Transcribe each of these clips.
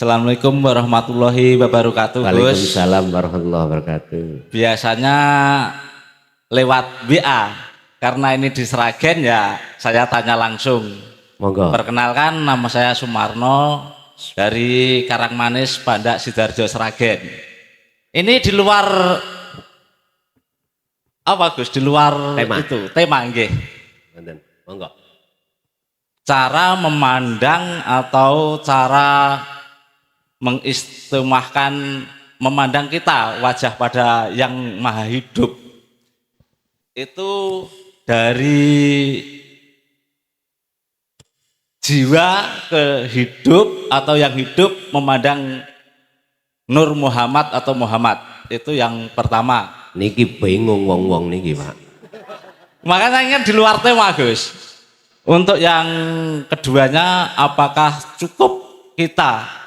Assalamualaikum warahmatullahi wabarakatuh. Waalaikumsalam warahmatullahi wabarakatuh. Biasanya lewat WA, karena ini di Sragen ya saya tanya langsung. Monggo. Perkenalkan, nama saya Sumarno dari Karangmanis, Pandak, Sidoarjo, Sragen. Ini di luar apa Gus? Di luar Tema. itu tema nggih. Monggo. Cara memandang atau cara mengistimahkan memandang kita wajah pada yang maha hidup itu dari jiwa ke hidup, atau yang hidup memandang Nur Muhammad atau Muhammad, itu yang pertama. Niki bingung wong-wong niki, Pak. Makanya ingin di luar tema, Gus. Untuk yang keduanya, apakah cukup kita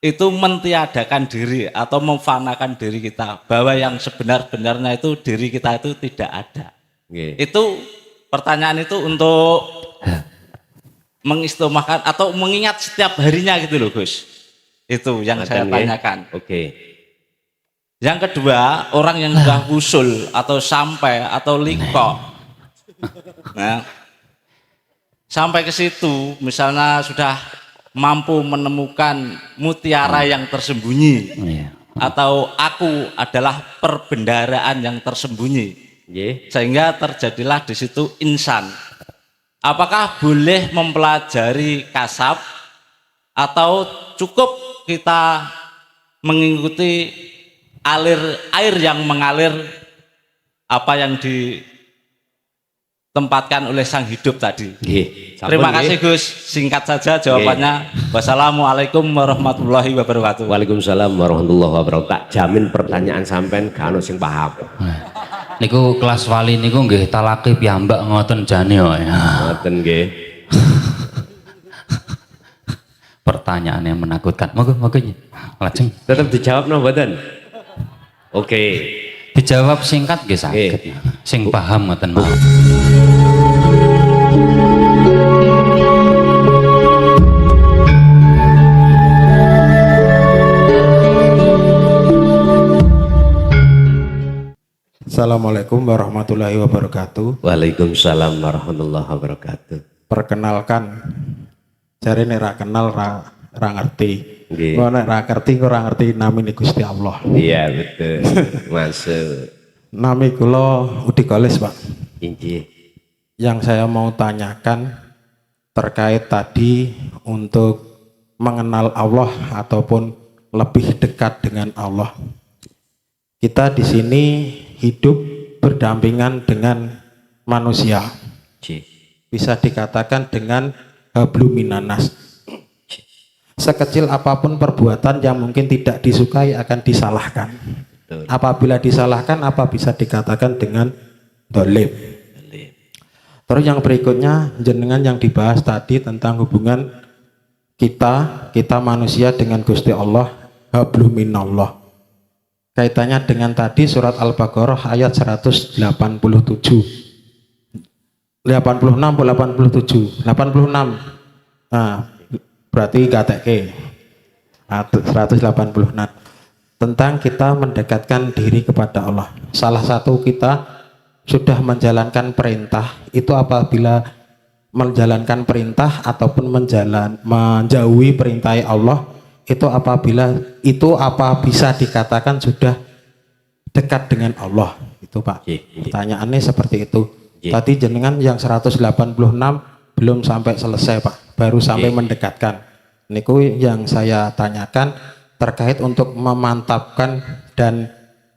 itu mentiadakan diri atau memfanakan diri kita, bahwa yang sebenar-benarnya itu diri kita itu tidak ada. Itu pertanyaan itu untuk mengistimahkan atau mengingat setiap harinya gitu loh, Gus. Itu yang saya tanyakan. Oke. Yang kedua, orang yang sudah usul atau sampai atau liko, nah, sampai ke situ, misalnya sudah mampu menemukan mutiara yang tersembunyi, atau aku adalah perbendaharaan yang tersembunyi, sehingga terjadilah di situ insan. Apakah boleh mempelajari kasab atau cukup kita mengikuti alir air yang mengalir apa yang ditempatkan oleh sang hidup tadi? Terima kasih Gus, singkat saja jawabannya. Wassalamualaikum warahmatullahi wabarakatuh. Waalaikumsalam warahmatullahi wabarakatuh. Tak jamin pertanyaan sampean gak ono sing paham. Niku kelas wali niku nggih talake piyambak ngoten jane kok ya. Ngoten nggih. Pertanyaan yang menakutkan. Moga lajeng. Tetap dijawab no mboten? Oke. Dijawab singkat nggih saged. Sing paham ngoten mawon. Assalamualaikum warahmatullahi wabarakatuh. Waalaikumsalam warahmatullahi wabarakatuh. Perkenalkan, jare nek ra kenal ra ngerti. Nggih. Kok nek ra ngerti kok ra ngerti namine Gusti Allah. Iya betul. Masuk. Nami kula Udi Kolis, Pak. Injih. Yang saya mau tanyakan terkait tadi untuk mengenal Allah ataupun lebih dekat dengan Allah. Kita di sini hidup berdampingan dengan manusia. Bisa dikatakan dengan habluminanas. Sekecil apapun perbuatan yang mungkin tidak disukai akan disalahkan. Betul. Apabila disalahkan, apa bisa dikatakan dengan dolim. Terus yang berikutnya, jenengan yang dibahas tadi tentang hubungan kita manusia dengan Gusti Allah, habluminallah. Kaitannya dengan tadi surat Al-Baqarah ayat 187. 86 87. 86. Nah, berarti KTK 186 tentang kita mendekatkan diri kepada Allah. Salah satu kita sudah menjalankan perintah itu apabila menjalankan perintah ataupun menjauhi perintah Allah itu apa bisa dikatakan sudah dekat dengan Allah itu Pak. Pertanyaannya seperti itu. Tadi jenengan yang 186 belum sampai selesai Pak, baru sampai mendekatkan. Niku yang saya tanyakan terkait untuk memantapkan dan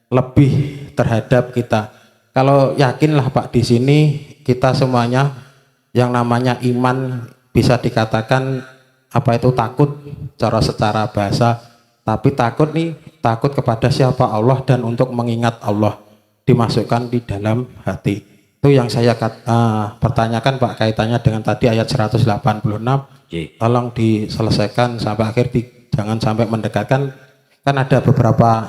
lebih terhadap kita. Kalau yakinlah Pak, di sini kita semuanya yang namanya iman bisa dikatakan apa itu takut secara bahasa, tapi takut kepada siapa Allah dan untuk mengingat Allah dimasukkan di dalam hati. Itu yang saya pertanyakan Pak, kaitannya dengan tadi ayat 186. Tolong diselesaikan sampai akhir, jangan sampai mendekatkan, kan ada beberapa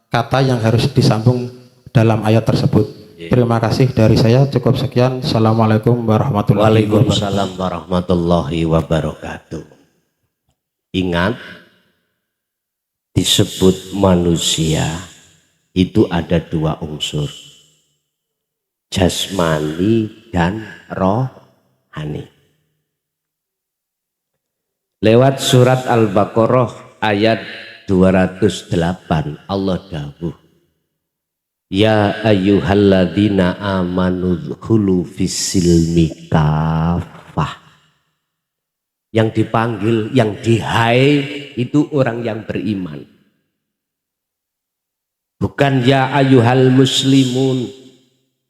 kata yang harus disambung dalam ayat tersebut. Terima kasih dari saya, cukup sekian. Assalamualaikum warahmatullahi wabarakatuh. Waalaikumsalam warahmatullahi wabarakatuh. Ingat, disebut manusia itu ada dua unsur, jasmani dan rohani. Lewat surat Al-Baqarah ayat 208 Allah dawuh, ya ayyuhalladzina amanu dzkhulu fis-silmi kafah. Yang dipanggil, yang dihai itu orang yang beriman. Bukan ya ayyuhal muslimun,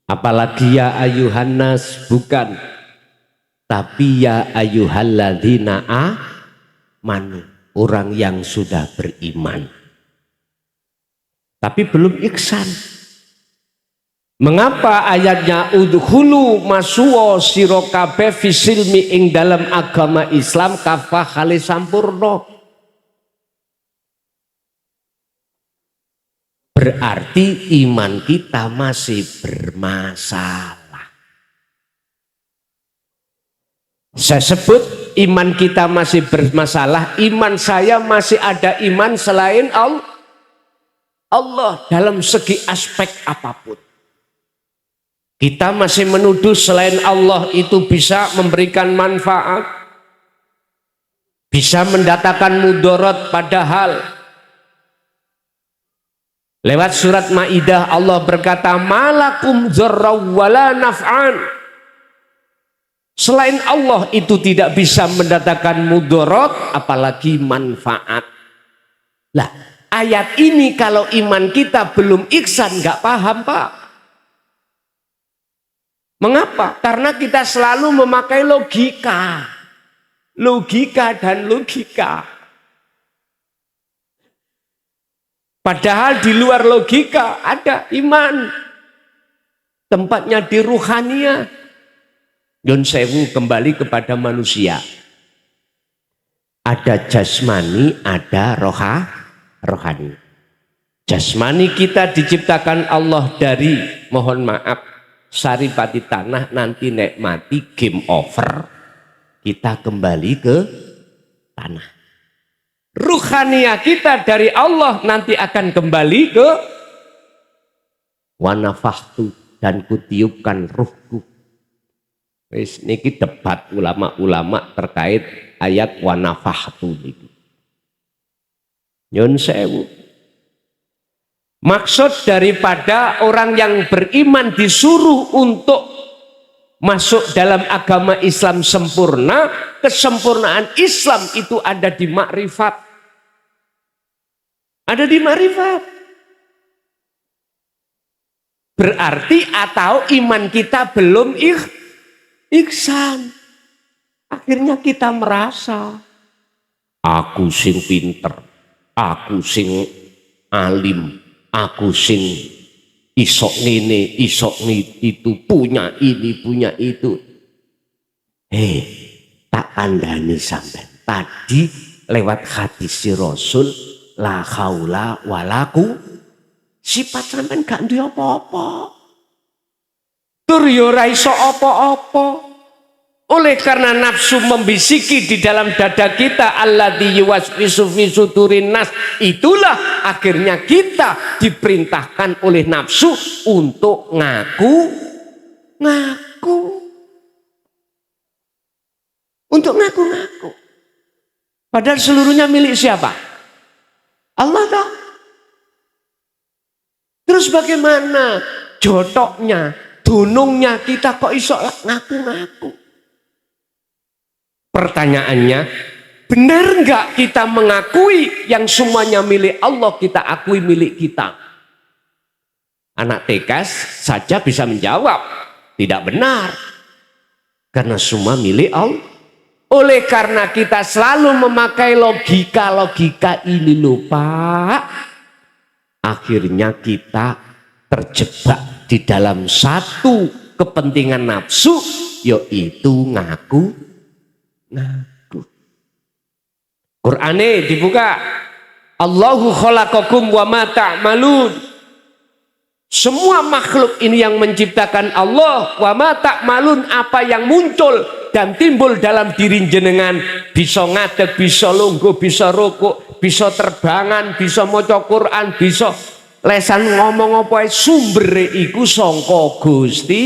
apalagi ya ayyuhan nas, bukan. Tapi ya ayyuhalladzina amanu, orang yang sudah beriman. Tapi belum ihsan. Mengapa ayatnya udkhulu masuwa sira kabeh fisilmi ing dalam agama Islam kafah kali sampurna? Berarti iman kita masih bermasalah. Saya sebut iman kita masih bermasalah, iman saya masih ada iman selain Allah dalam segi aspek apapun. Kita masih menuduh selain Allah itu bisa memberikan manfaat, bisa mendatangkan mudarat, padahal lewat surat Maidah Allah berkata malakum dzarraw wala naf'an. Selain Allah itu tidak bisa mendatangkan mudarat apalagi manfaat. Lah, ayat ini kalau iman kita belum ihsan nggak paham, Pak. Mengapa? Karena kita selalu memakai logika dan logika. Padahal di luar logika ada iman. Tempatnya di ruhania. Yun sewu kembali kepada manusia. Ada jasmani, ada rohani. Jasmani kita diciptakan Allah dari, mohon maaf, saripati tanah, nanti nek mati game over, kita kembali ke tanah. Ruhania kita dari Allah nanti akan kembali ke wanafahtu, dan kutiupkan ruhku. Wis niki debat ulama-ulama terkait ayat wanafahtu niki. Nyun sewu. Maksud daripada orang yang beriman disuruh untuk masuk dalam agama Islam sempurna, kesempurnaan Islam itu ada di makrifat. Ada di makrifat. Berarti atau iman kita belum ihsan. Akhirnya kita merasa aku sing pinter, aku sing alim, aku sing isok ngene, isok itu, punya ini, punya itu. Tak kandhani sampean. Tadi lewat hadis si Rasul, la haula walaku, sifat sampean gak duwe apa-apa. Tur yo ora iso apa-apa. Oleh karena nafsu membisiki di dalam dada kita, alladzi yuwaswisu fi sudurin nas, itulah akhirnya kita diperintahkan oleh nafsu untuk ngaku. Untuk ngaku. Padahal seluruhnya milik siapa? Allah tahu. Terus bagaimana jotoknya, dunungnya kita kok iso ngaku-ngaku? Pertanyaannya, benar enggak kita mengakui yang semuanya milik Allah kita akui milik kita? Anak TK saja bisa menjawab, tidak benar. Karena semua milik Allah. Oleh karena kita selalu memakai logika ini lupa, akhirnya kita terjebak di dalam satu kepentingan nafsu, yaitu ngaku. Qur'ane dibuka, Allahu khalaqakum wa ma ta'malun. Semua makhluk ini yang menciptakan Allah, wa ma ta'malun, apa yang muncul dan timbul dalam diri jenengan, bisa ngadeg, bisa lungguh, bisa rukuk, bisa terbangan, bisa maca Quran, bisa lesan ngomong apa sumbere iku sangka Gusti,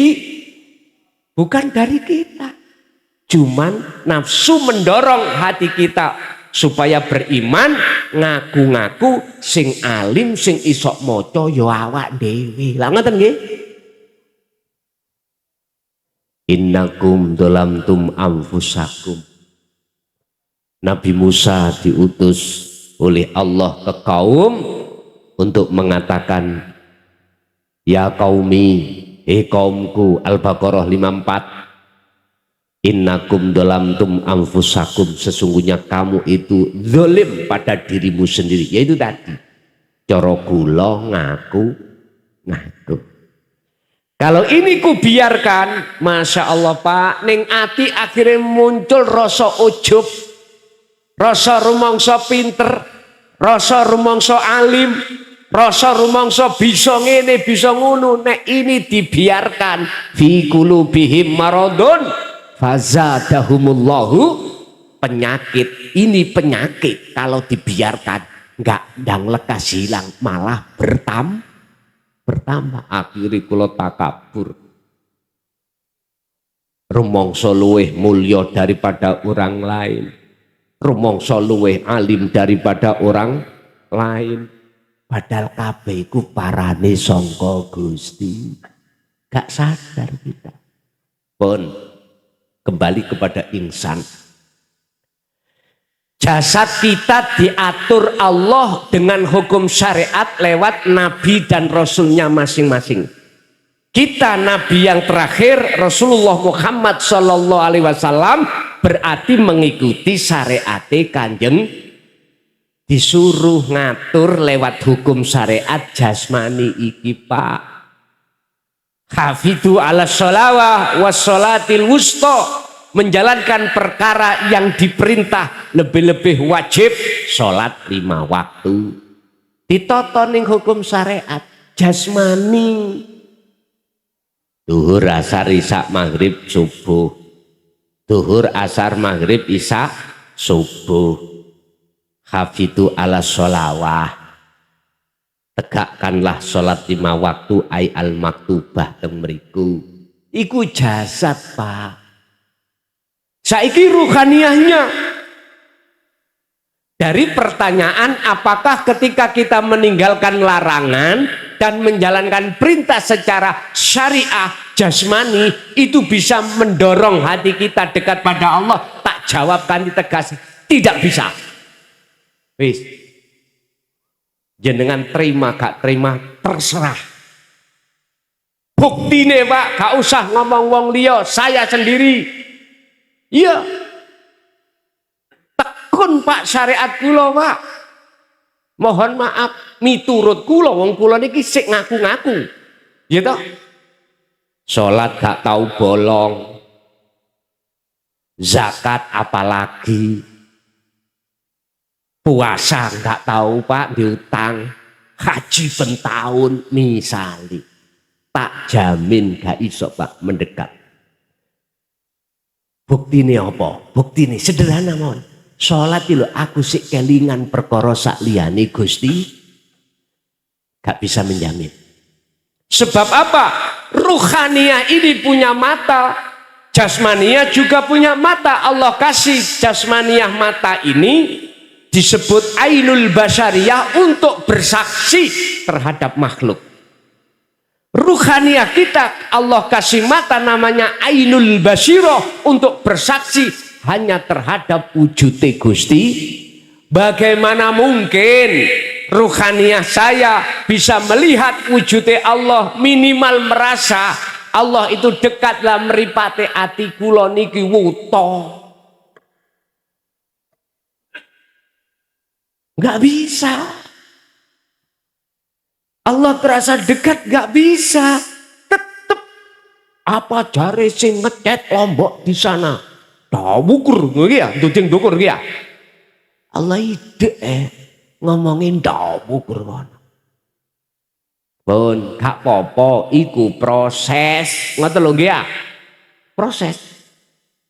bukan dari kita. Cuman nafsu mendorong hati kita supaya beriman, ngaku-ngaku sing alim sing isok maca ya awak dhewe. Lah ngoten nggih. Innakum dolamtum anfusakum. Nabi Musa diutus oleh Allah ke kaum untuk mengatakan, ya qaumi, kaumku, Al-Baqarah 54, innakum dolamtum anfusakum, sesungguhnya kamu itu zalim pada dirimu sendiri, yaitu tadi cara kula ngaku. Kalau ini ku biarkan, masya Allah Pak, ning ati akhirnya muncul rasa ujub, rasa rumangsa pinter, rasa rumangsa alim, rasa rumangsa bisa ngene bisa ngono. Nek ini dibiarkan, fi qulubihim maradun fazadahumullahu, penyakit. Ini penyakit kalau dibiarkan enggak ndang lekas hilang, malah bertambah. Akhirnya kula takabur, rumangsa luweh mulya daripada orang lain, rumangsa luweh alim daripada orang lain, padahal kabeh iku parane sangka Gusti. Gak sadar kita. Pun kembali kepada insan. Jasad kita diatur Allah dengan hukum syariat lewat Nabi dan Rasulnya masing-masing. Kita Nabi yang terakhir Rasulullah Muhammad Sallallahu Alaihi Wasallam berarti mengikuti syariat Kanjeng, disuruh ngatur lewat hukum syariat jasmani iki Pak. Hafidhu ala sholawah was sholatil wusta, menjalankan perkara yang diperintah, lebih-lebih wajib sholat 5 waktu. Ditoto ning hukum syariat jasmani, duhur asar isya maghrib subuh, duhur asar maghrib isya subuh. Hafidhu ala sholawah, tegakkanlah sholat 5 waktu ay al maktubah temriku. Iku jasad Pak. Saiki ruhaniyahnya. Dari pertanyaan apakah ketika kita meninggalkan larangan dan menjalankan perintah secara syariah jasmani itu bisa mendorong hati kita dekat pada Allah? Tak jawabkan ditegas, tidak bisa. Wis. Jenengan terima gak terima terserah. Buktine Pak, gak usah ngomong wong liya, saya sendiri. Iya, tekun Pak syariat kula Pak. Mohon maaf, miturut kula, wong kula niki sik ngaku-ngaku, ya toh. Sholat gak tahu bolong, zakat apalagi, puasa gak tahu Pak diutang, haji pentahun misali, tak jamin gak iso Pak mendekat. Bukti ini apa? Bukti ini sederhana mohon. Sholat itu aku sik kelingan perkara sak liyane Gusti, gak bisa menjamin. Sebab apa? Ruhaniyah ini punya mata, jasmaniyah juga punya mata. Allah kasih jasmaniyah mata ini disebut ainul basyariyah untuk bersaksi terhadap makhluk. Ruhaniyah kita Allah kasih mata namanya ainul basyirah untuk bersaksi hanya terhadap wujud Gusti. Bagaimana mungkin ruhaniyah saya bisa melihat wujud Allah, minimal merasa Allah itu dekatlah meripate ati kula niki wuto. Nggak bisa. Allah terasa dekat gak bisa. Tetep apa jare sing ngecat Lombok di sana. Dawukur ya, duding dukur ya. Allah ide ngomongin dawukur kono. Pun gak apa-apa iku proses. Ngoten lho nggih ya. Proses.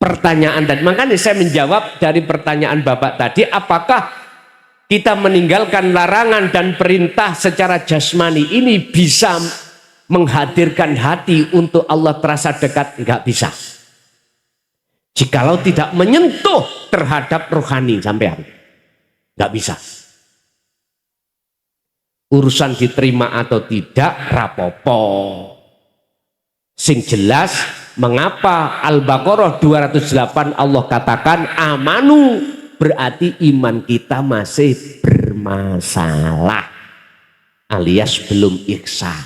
Pertanyaan tadi, makanya saya menjawab dari pertanyaan Bapak tadi, apakah kita meninggalkan larangan dan perintah secara jasmani ini bisa menghadirkan hati untuk Allah terasa dekat? Enggak bisa. Jikalau tidak menyentuh terhadap rohani sampean, enggak bisa. Urusan diterima atau tidak rapopo. Sing jelas mengapa Al-Baqarah 208 Allah katakan amanu, berarti iman kita masih bermasalah alias belum ihsan.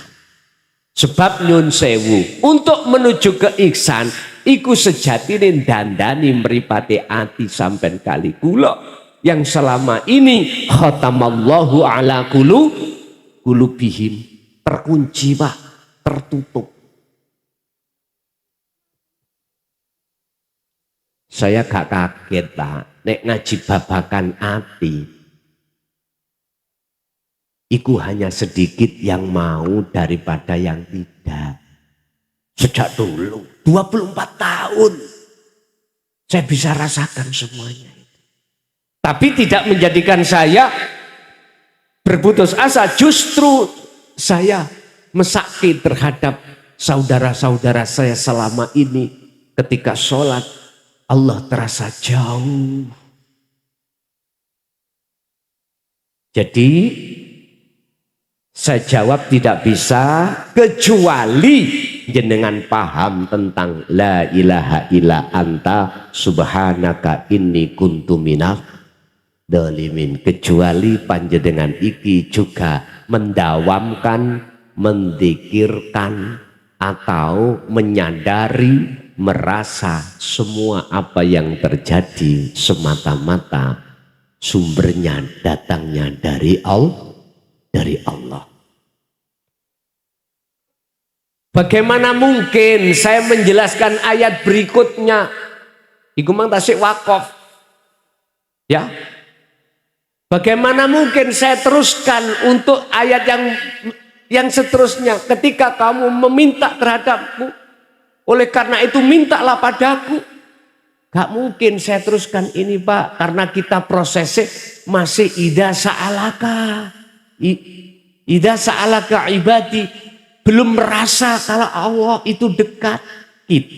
Sebab nyun sewu untuk menuju ke ihsan iku sejatine dandani mripate ati sampean kali kula yang selama ini khatamallahu ala qulubihim, terkunci Pak, tertutup. Saya gak kaget Pak, nek ngaji babakan ati iku hanya sedikit yang mau daripada yang tidak. Sejak dulu 24 tahun saya bisa rasakan semuanya. Tapi tidak menjadikan saya berputus asa, justru saya mesaki terhadap saudara-saudara saya selama ini ketika sholat Allah terasa jauh. Jadi saya jawab tidak bisa kecuali jenengan paham tentang la ilaha illa anta subhanaka inni kuntu minal dzalimin. Kecuali panjenengan iki juga mendawamkan, mendikirkan atau menyadari, merasa semua apa yang terjadi semata-mata sumbernya datangnya dari Allah. Bagaimana mungkin saya menjelaskan ayat berikutnya? Iku mang tasik wakaf. Ya. Bagaimana mungkin saya teruskan untuk ayat yang seterusnya? Ketika kamu meminta terhadapku, oleh karena itu mintalah padaku. Gak mungkin saya teruskan ini Pak, karena kita prosesnya masih idza sa'alaka ibadi, belum merasa kalau Allah itu dekat.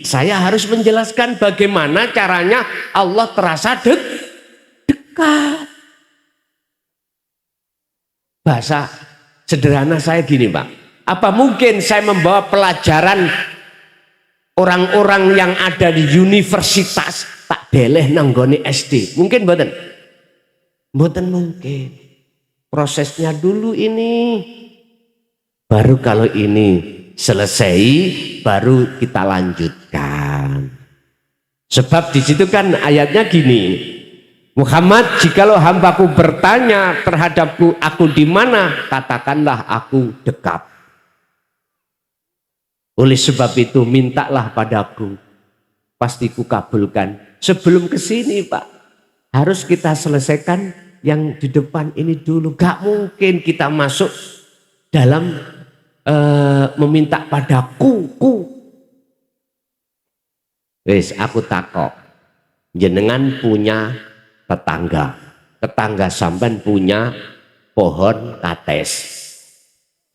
Saya harus menjelaskan bagaimana caranya Allah terasa dekat. Bahasa sederhana saya gini Pak, apa mungkin saya membawa pelajaran orang-orang yang ada di universitas tak deleh nanggone SD? Mungkin mboten? Mboten mungkin. Prosesnya dulu ini. Baru kalau ini selesai baru kita lanjutkan. Sebab di situ kan ayatnya gini. Muhammad, jikalau hambaku bertanya terhadapku aku di mana, katakanlah aku dekat. Oleh sebab itu mintalah padaku, pasti kukabulkan. Sebelum ke sini Pak, harus kita selesaikan yang di depan ini dulu. Gak mungkin kita masuk dalam meminta padaku. Wes aku takok, jenengan punya tetangga sampean punya pohon kates.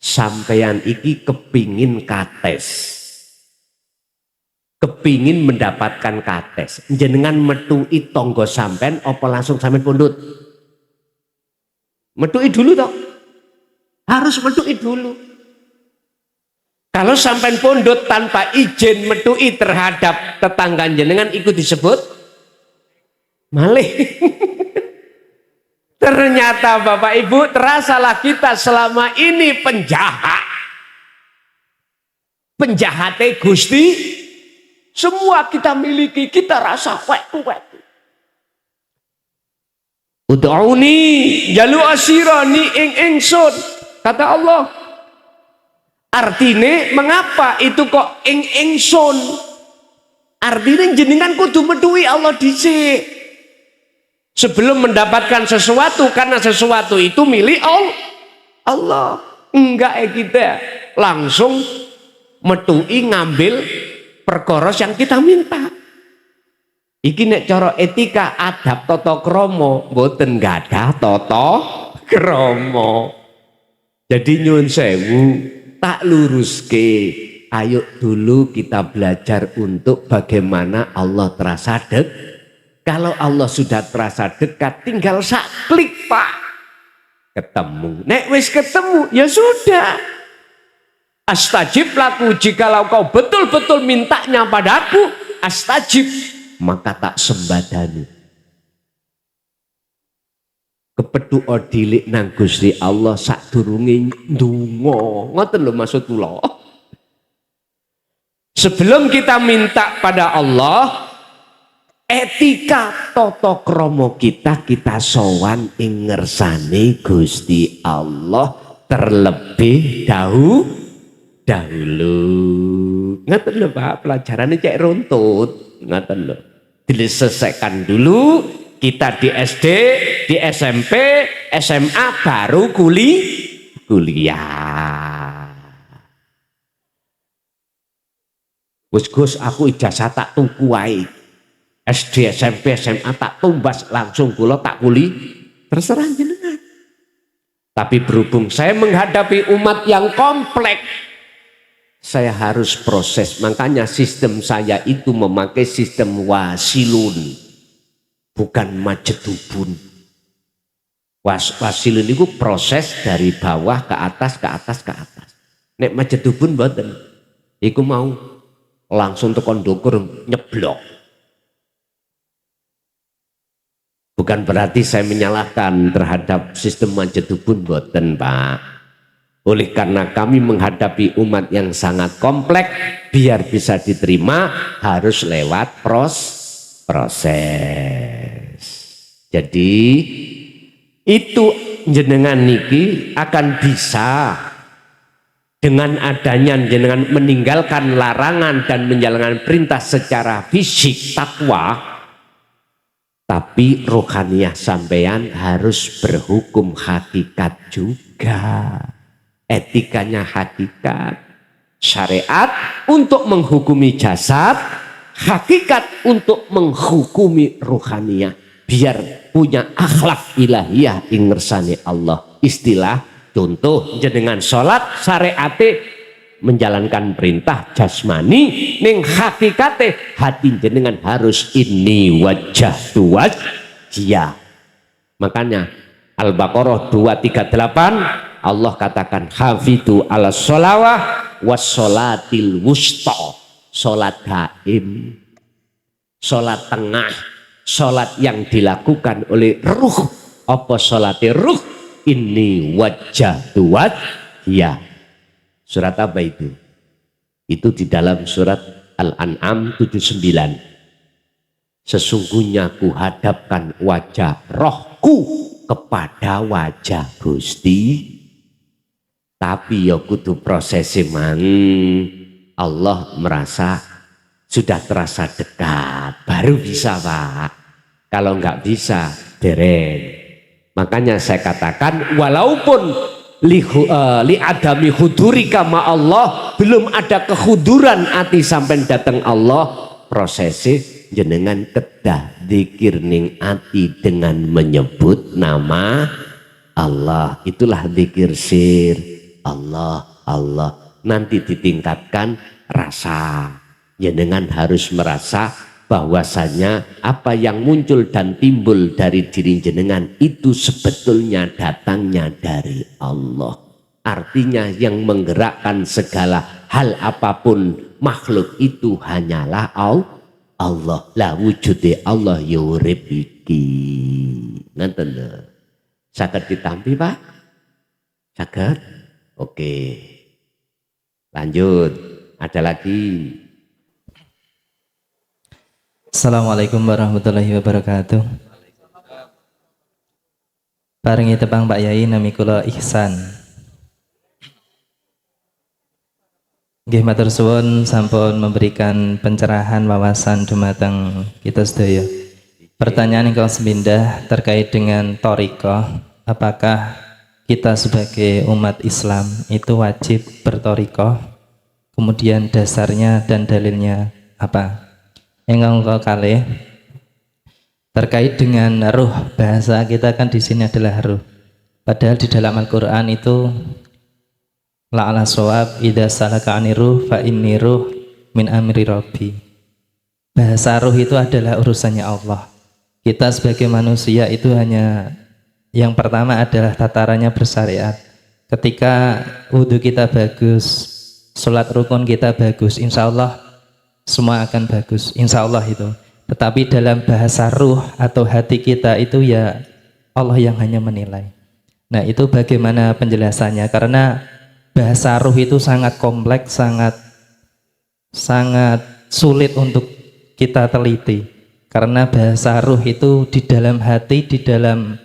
Sampeyan iki kepingin kates, kepingin mendapatkan kates, jenengan metui tonggo sampean apa langsung sampean pundut? Metui dulu toh, harus metui dulu. Kalau sampean pundut tanpa izin metui terhadap tetangga jenengan, ikut disebut malih. Ternyata Bapak Ibu, terasalah kita selama ini penjahat. Penjahatnya Gusti, semua kita miliki, kita rasa wek-wek. Ud'uni jalu asirani ingsun, kata Allah. Artinya mengapa itu kok ingsun? Artinya jenengan kudu medui Allah dhisik. Sebelum mendapatkan sesuatu, karena sesuatu itu milik Allah. Enggak kita langsung metui ngambil perkoros yang kita minta. Iki nek cara etika adab tata krama mboten gadah tata krama. Jadi nyuwun sewu tak luruske. Ayo dulu kita belajar untuk bagaimana Allah terasa dekat. Kalau Allah sudah terasa dekat, tinggal sak klik Pak. Ketemu. Nek wis ketemu ya sudah. Astajib laku, jikalau kau betul-betul mintanya padaku, astajib, maka tak sembadani. Kepethuk dilik nang Gusti Allah sadurunge ndonga. Ngoten lho maksud kula. Sebelum kita minta pada Allah, etika tata krama kita sowan ing ngersane Gusti Allah terlebih dahulu. Ngoten lho Pak, pelajarannya cek runtut. Ngoten lho. Diselesaikan dulu, kita di SD, di SMP, SMA baru kuliah. Gus aku ijazah tak tuku wae. SD, SMP, SMA tak tumbas langsung kula tak terserah jenengan. Tapi berhubung saya menghadapi umat yang kompleks, saya harus proses. Makanya sistem saya itu memakai sistem wasilun, bukan majedubun. Wasilun itu proses dari bawah ke atas, ke atas, ke atas. Nek majedubun mboten. Iku mau langsung tekan ndukur nyeblok. Bukan berarti saya menyalahkan terhadap sistem majedubun mboten Pak. Oleh karena kami menghadapi umat yang sangat kompleks, biar bisa diterima harus lewat proses. Jadi itu jenengan niki akan bisa dengan adanya jenengan meninggalkan larangan dan menjalankan perintah secara fisik takwa, tapi rohaniah sampean harus berhukum hakikat juga. Etikanya hakikat, syariat untuk menghukumi jasad, hakikat untuk menghukumi rohaniah, biar punya akhlak ilahiyah ing ngersane Allah. Istilah contoh jenengan sholat syariate menjalankan perintah jasmani, ning hakikate hati jenengan harus ini wajah wajah. Makanya Al-Baqarah 238 Allah katakan hafidu ala sholawah was sholatil wusta, sholat gaib, sholat tengah, sholat yang dilakukan oleh ruh. Apa sholatnya ruh? Ini wajah ya. Surat apa itu? Itu di dalam surat Al-An'am 79. Sesungguhnya kuhadapkan wajah rohku kepada wajah Gusti, tapi ya kudu prosesi mang Allah merasa sudah terasa dekat baru bisa Pak. Kalau nggak bisa dereng. Makanya saya katakan walaupun li adami hudurika ma Allah, belum ada kehuduran hati sampai datang Allah, prosesi jenengan kedah zikir ning ati dengan menyebut nama Allah. Itulah zikir sir. Allah, Allah. Nanti ditingkatkan rasa. Jenengan harus merasa bahwasanya apa yang muncul dan timbul dari diri jenengan itu sebetulnya datangnya dari Allah. Artinya yang menggerakkan segala hal apapun makhluk itu hanyalah Allah. Lah wujude Allah ya urip iki. Ngoten lho. Saged ditampi Pak? Saged? Oke. Lanjut. Ada lagi. Assalamualaikum warahmatullahi wabarakatuh. Paringi tepang Pak Yai, nami kula Ihsan. Nggih matur suwun sampun memberikan pencerahan wawasan dumateng kita sedaya. Pertanyaan ingkang semindah terkait dengan thariqah. Apakah kita sebagai umat Islam itu wajib berthariqah? Kemudian dasarnya dan dalilnya apa? Ingkang kalih terkait dengan ruh. Bahasa kita kan di sini adalah ruh. Padahal di dalam Al-Qur'an itu la'ala shawab idza salaka aniruh fa inni ruh min amri rabbi. Bahasa ruh itu adalah urusannya Allah. Kita sebagai manusia itu hanya yang pertama adalah tatarannya bersyariat. Ketika wudhu kita bagus, sholat rukun kita bagus, insya Allah semua akan bagus, insya Allah itu. Tetapi dalam bahasa ruh atau hati kita itu ya Allah yang hanya menilai. Nah itu bagaimana penjelasannya? Karena bahasa ruh itu sangat kompleks, sangat sulit untuk kita teliti. Karena bahasa ruh itu di dalam hati, di dalam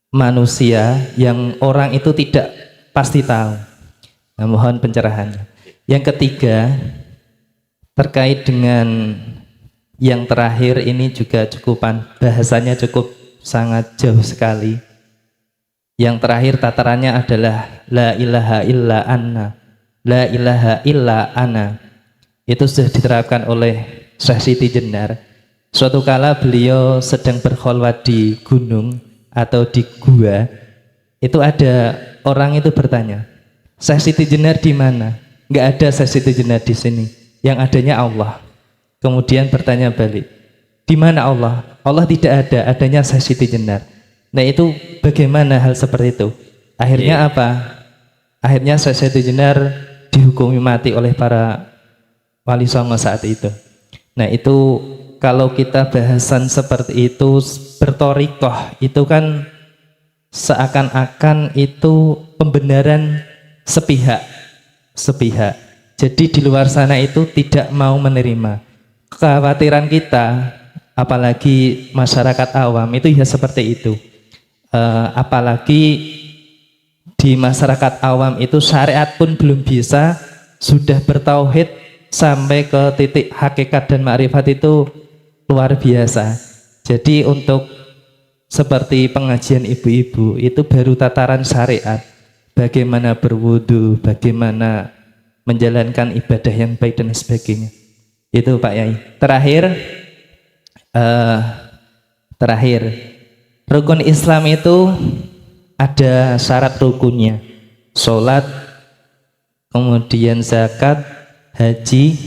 manusia yang orang itu tidak pasti tahu. Nah, mohon pencerahannya. Yang ketiga, terkait dengan yang terakhir ini juga bahasanya cukup sangat jauh sekali. Yang terakhir tatarannya adalah la ilaha illa anna. La ilaha illa ana. Itu sudah diterapkan oleh Syekh Siti Jenar. Suatu kala beliau sedang berkholwat di gunung atau di gua. Itu ada orang itu bertanya, Syekh Siti Jenar di mana? Enggak ada Syekh Siti Jenar di sini. Yang adanya Allah. Kemudian bertanya balik, di mana Allah? Allah tidak ada, adanya Syekh Siti Jenar. Nah itu bagaimana hal seperti itu? Akhirnya apa? Akhirnya Syekh Siti Jenar dihukumi mati oleh para wali songo saat itu. Nah itu kalau kita bahasan seperti itu bertorikoh itu kan seakan-akan itu pembenaran sepihak. Jadi di luar sana itu tidak mau menerima. Kekhawatiran kita, apalagi masyarakat awam itu ya seperti itu. Apalagi di masyarakat awam itu syariat pun belum bisa, sudah bertauhid sampai ke titik hakikat dan ma'rifat itu luar biasa. Jadi untuk seperti pengajian ibu-ibu itu baru tataran syariat, bagaimana berwudu, bagaimana menjalankan ibadah yang baik dan sebagainya. Itu Pak Yai. Terakhir rukun Islam itu ada syarat rukunnya, sholat, kemudian zakat, haji,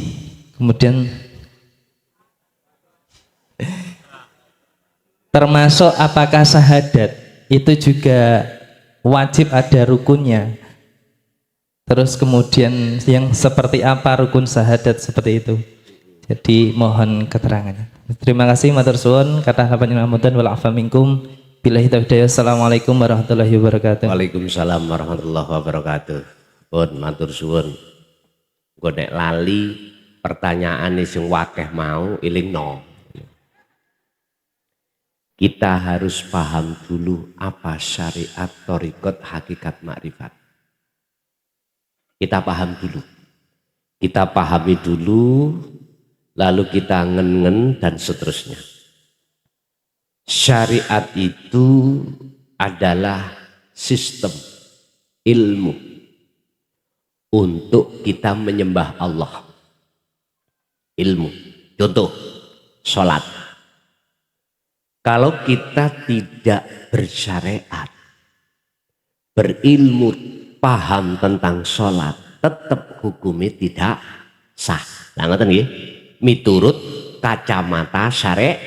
kemudian termasuk apakah syahadat itu juga wajib ada rukunnya. Terus kemudian yang seperti apa rukun syahadat seperti itu. Jadi mohon keterangannya. Terima kasih matur suwun kata habanyamudan wal afa minkum. Billahi taufiq. Assalamualaikum warahmatullahi wabarakatuh. Waalaikumsalam warahmatullahi wabarakatuh. Pun matur suwun. Engko nek lali pertanyaane sing wakeh mau ilingno. Kita harus paham dulu apa syariat, thariqat, hakikat, makrifat. Kita paham dulu. Kita pahami dulu, lalu kita ngen-ngen dan seterusnya. Syariat itu adalah sistem ilmu untuk kita menyembah Allah. Ilmu. Contoh, sholat. Kalau kita tidak bersyariat, berilmu, paham tentang sholat, tetap hukumnya tidak sah. Nah, ngoten nggih, miturut kacamata syariat.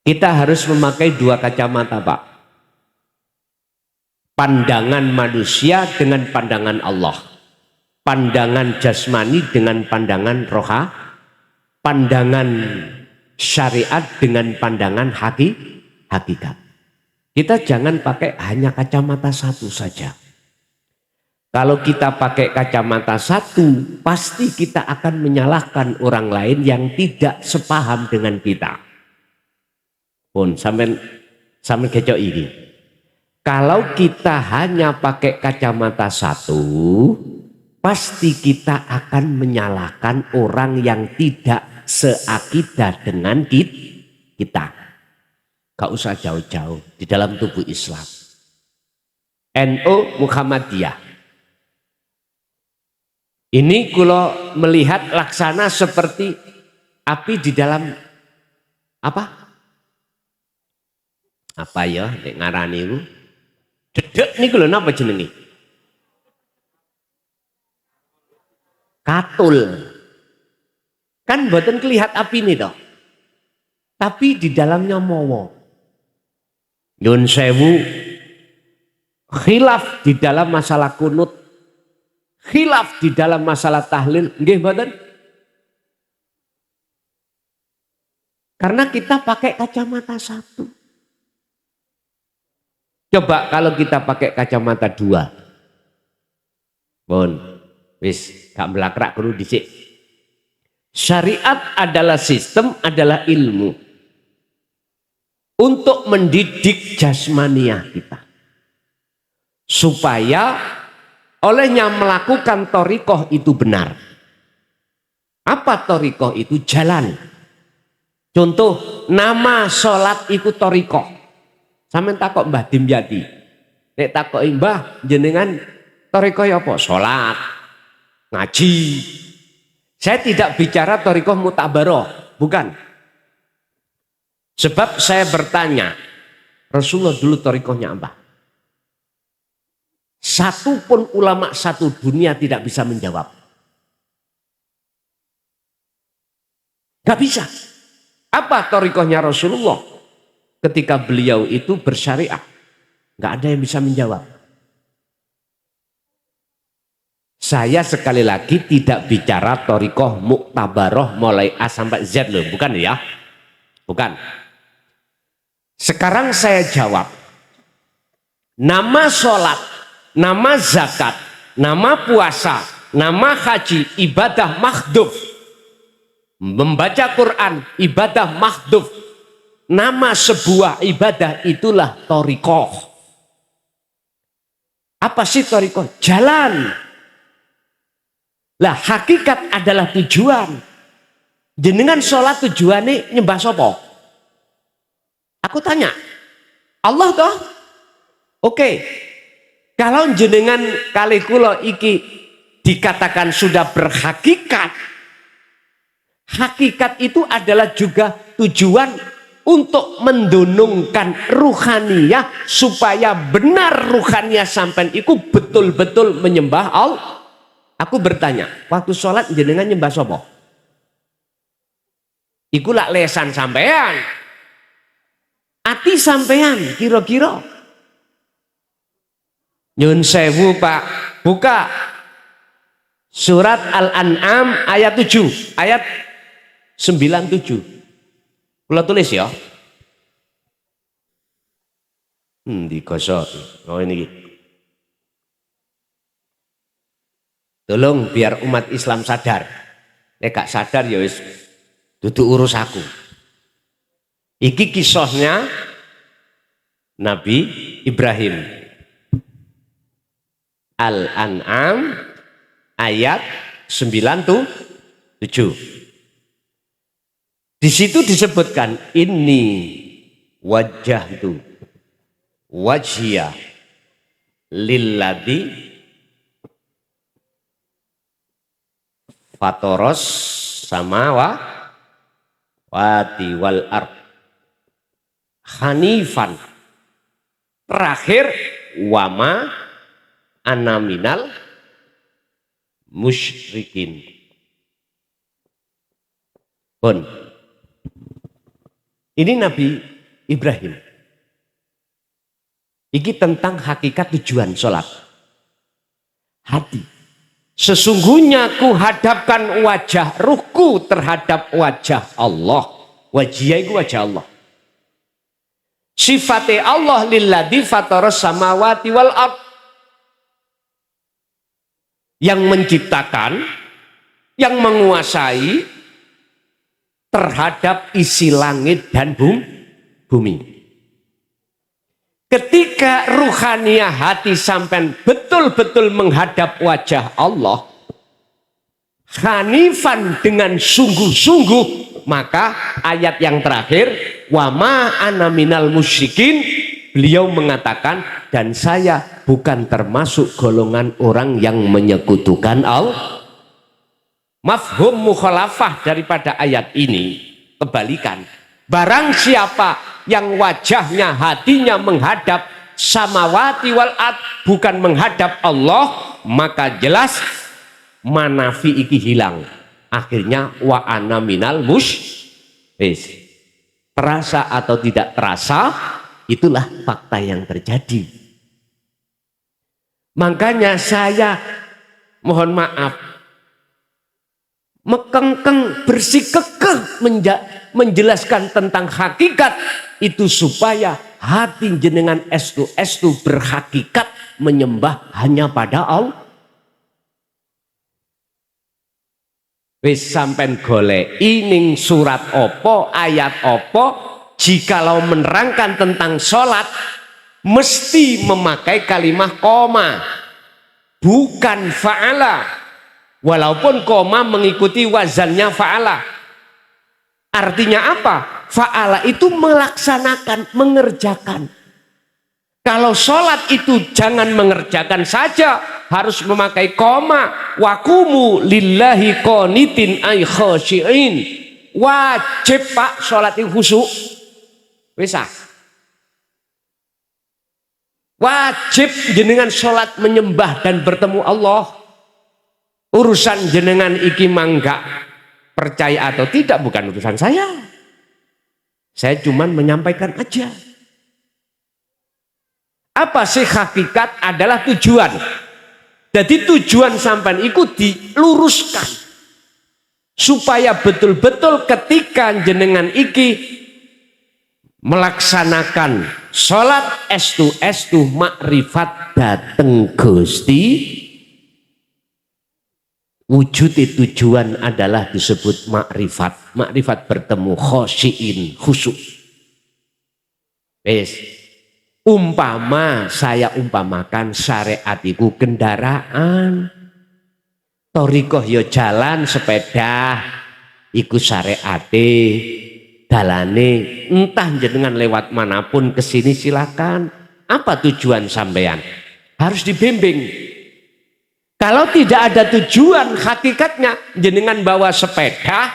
Kita harus memakai dua kacamata, Pak. Pandangan manusia dengan pandangan Allah. Pandangan jasmani dengan pandangan roha. Pandangan syariat dengan pandangan hakikat. Kita jangan pakai hanya kacamata satu saja. Kalau kita pakai kacamata satu, pasti kita akan menyalahkan orang lain yang tidak sepaham dengan kita. Pun sampai kecok ini. Kalau kita hanya pakai kacamata satu, pasti kita akan menyalahkan orang yang tidak seakidah dengan kita. Gak usah jauh-jauh di dalam tubuh Islam. NU Muhammadiyah. Ini kalau melihat laksana seperti api di dalam Apa? Apa ya nek ngarani iku? Dedek niku lho napa jenenge? Katul. Kan mboten kelihat apine toh. Tapi di dalamnya mawa. Nyun sewu, khilaf di dalam masalah kunut, khilaf di dalam masalah tahlil, nggih mboten? Karena kita pakai kacamata satu. Coba kalau kita pakai kacamata dua. Bon, wis gak melakrak kudu dhisik. Syariat adalah sistem, adalah ilmu untuk mendidik jasmaniah kita. Supaya olehnya melakukan thariqah itu benar. Apa thariqah itu? Jalan. Contoh, nama sholat itu thariqah. Sampeyan takok Mbah Dimyati. Nek takoki Mbah jenengan thariqah apa? Sholat, ngaji. Saya tidak bicara thariqah mutabaroh, bukan. Sebab saya bertanya, Rasulullah dulu thariqahnya apa? Satu pun ulama satu dunia tidak bisa menjawab. Gak bisa. Apa thariqahnya Rasulullah? Ketika beliau itu bersyariah. Gak ada yang bisa menjawab. Saya sekali lagi tidak bicara thariqah muktabaroh mulai A sampai Z loh, bukan ya? Bukan. Sekarang saya jawab. Nama sholat, nama zakat, nama puasa, nama haji, ibadah makhduf. Membaca Quran, ibadah makhduf. Nama sebuah ibadah itulah thariqah. Apa sih thariqah? Jalan. Lah hakikat adalah tujuan. Jenengan sholat tujuannya nyembah sopo? Aku tanya. Allah toh? Oke. Kalau jenengan kali kula iki dikatakan sudah berhakikat. Hakikat itu adalah juga tujuan untuk mendunungkan ruhaniyah supaya benar ruhaniyah sampai itu betul-betul menyembah Allah. Aku bertanya, waktu sholat jenengan nyembah sopo? Iku lak lesan sampean. Ati sampean kira-kira. Nyun sewu Pak, buka surat Al-An'am ayat 7, ayat 97. Kula tulis ya. Digosok. Oh ini. Tolong biar umat Islam sadar. Nek gak sadar ya wis dudu urus aku. Iki kisahnya Nabi Ibrahim. Al-An'am ayat 97. Di situ disebutkan inni wajjahtu wajhiya lilladzi fatoros samawa wati wal ard hanifan. Terakhir wama anaminal musyrikin. Bon. Ini Nabi Ibrahim. Ini tentang hakikat tujuan sholat. Hati. Sesungguhnya ku hadapkan wajah ruhku terhadap wajah Allah. Wajah itu wajah Allah. Sifatnya Allah lilladzi fataras samawati wal ard. Yang menciptakan, yang menguasai terhadap isi langit dan bumi. Ketika ruhaniyah hati sampai betul-betul menghadap wajah Allah, hanifan dengan sungguh-sungguh, maka ayat yang terakhir, wama ana minal musyrikin, beliau mengatakan, dan saya bukan termasuk golongan orang yang menyekutukan Allah. Mafhum mukhalafah daripada ayat ini, kebalikan. Barang siapa yang wajahnya, hatinya menghadap samawati wal ard, bukan menghadap Allah, maka jelas manafi iki hilang. Akhirnya wa ana minal musyrikin. Terasa atau tidak terasa, itulah fakta yang terjadi. Makanya saya mohon maaf, mekengkeng bersikukuh menjelaskan tentang hakikat itu supaya hati jenengan estu berhakikat menyembah hanya pada Allah. Wis sampen goleki ning surat opo, ayat opo, jikalau menerangkan tentang sholat mesti memakai kalimat koma, bukan fa'ala, walaupun koma mengikuti wazannya fa'ala. Artinya apa? Fa'ala itu melaksanakan, mengerjakan. Kalau sholat itu jangan mengerjakan saja, harus memakai koma. Wakumu lillahi qanitin ay khashi'in. Wajib Pak sholat itu khusyuk. Bisa. Wajib jenengan sholat menyembah dan bertemu Allah. Urusan jenengan iki mangga percaya atau tidak bukan urusan saya. Saya cuman menyampaikan aja. Apa sih hakikat adalah tujuan. Jadi tujuan sampean ikut diluruskan supaya betul-betul ketika jenengan iki melaksanakan sholat estu makrifat dateng Gusti, wujud tujuan adalah disebut makrifat. Makrifat bertemu khosyiin, khusyuk. Wes. Umpama saya umpamakan syariat itu kendaraan, thoriqoh yo jalan sepeda, iku syariate, dalane, entah jenengan lewat manapun kesini silakan. Apa tujuan sampean? Harus dibimbing. Kalau tidak ada tujuan, hakikatnya jenengan bawa sepeda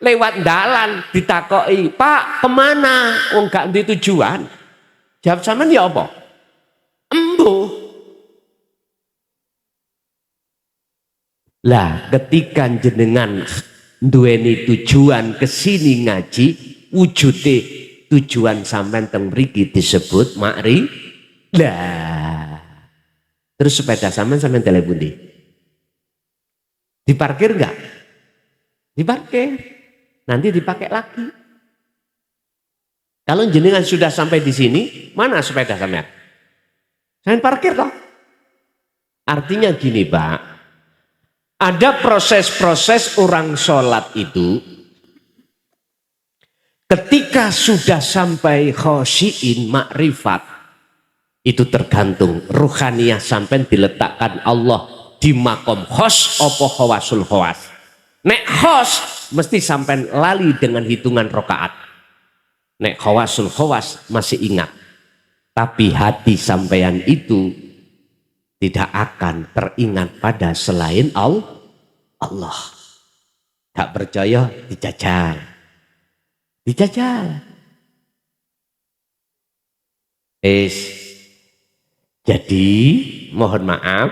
lewat dalan ditakoi, Pak kemana? Oh enggak di tujuan. Jawab sampean ya apa? Embuh. Lah ketika jenengan duweni tujuan kesini ngaji, wujude tujuan sampean teng mriki disebut makri. Lah terus sepeda sampean tele pundi? Diparkir enggak? Diparkir. Nanti dipakai lagi. Kalau jenengan sudah sampai di sini, mana sepeda sampean? Sampean parkir toh? Artinya gini Pak, ada proses-proses orang sholat itu, ketika sudah sampai khosyiin makrifat, itu tergantung ruhaniyah sampean diletakkan Allah di makom khos opo khawasul khawas. Nek khos mesti sampean lali dengan hitungan rokaat. Nek khawasul khawas masih ingat, tapi hati sampean itu tidak akan teringat pada selain Allah. Tak percaya dijajal. Jadi mohon maaf,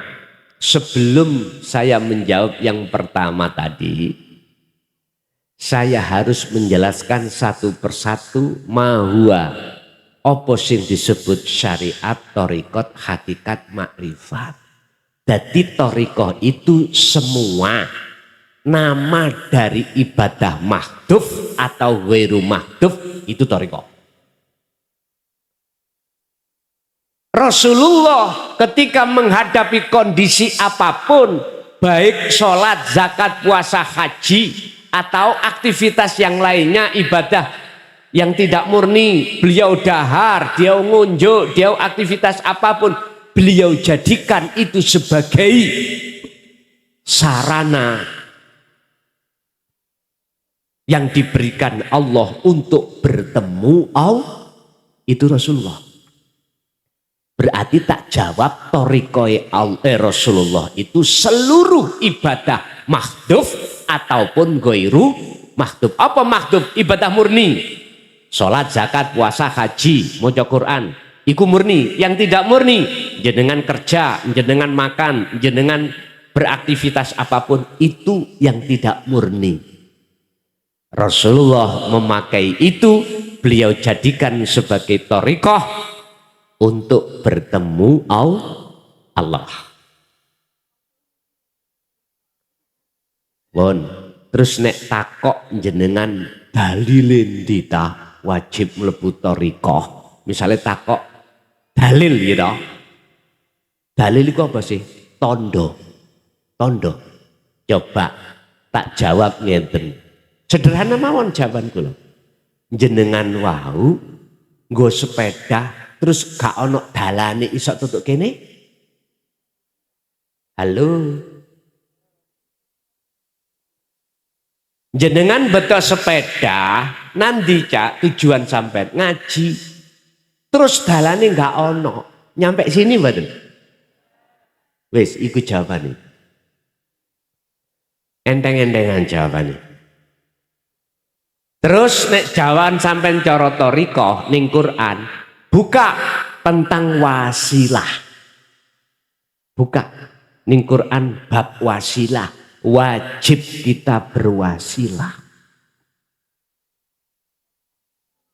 sebelum saya menjawab yang pertama tadi, saya harus menjelaskan satu persatu mahua apa sing disebut syariat, thariqat, hakikat, makrifat. Jadi thariqah itu semua nama dari ibadah mahdhuf atau ghairu mahdhuf, itu thariqah. Rasulullah ketika menghadapi kondisi apapun, baik sholat, zakat, puasa, haji, atau aktivitas yang lainnya, ibadah yang tidak murni, beliau dahar, dia ngunjuk, dia aktivitas apapun, beliau jadikan itu sebagai sarana yang diberikan Allah untuk bertemu Allah. Itu Rasulullah. Berarti tak jawab thariqoe Rasulullah itu seluruh ibadah mahdhuf ataupun ghairu mahdhuf. Apa mahdhuf? Ibadah murni. Sholat, zakat, puasa, haji, maca Quran, iku murni. Yang tidak murni, jenengan kerja, jenengan makan, jenengan beraktivitas apapun, itu yang tidak murni. Rasulullah memakai itu, beliau jadikan sebagai thariqah untuk bertemu Allah. Bon, terus nek takok jenengan dalilin dita wajib mlebu thariqah. Misalnya takok dalil gitu. Dalil itu apa sih? Tondo. Coba tak jawab ngeten. Sederhana mawon jawaban kula. Jenengan wau nggo sepeda terus gak ono dalane iso tutuk kene? Halo. Jenengan betul sepeda nanti cak tujuan sampai ngaji. Terus dalane gak ono. Nyampe sini mboten? Wis iku jawabane. Enteng-entengan jawabannya. Terus nek jawaban sampean cara thariqah ning Quran, buka tentang wasilah. Buka ning Quran bab wasilah, wajib kita berwasilah.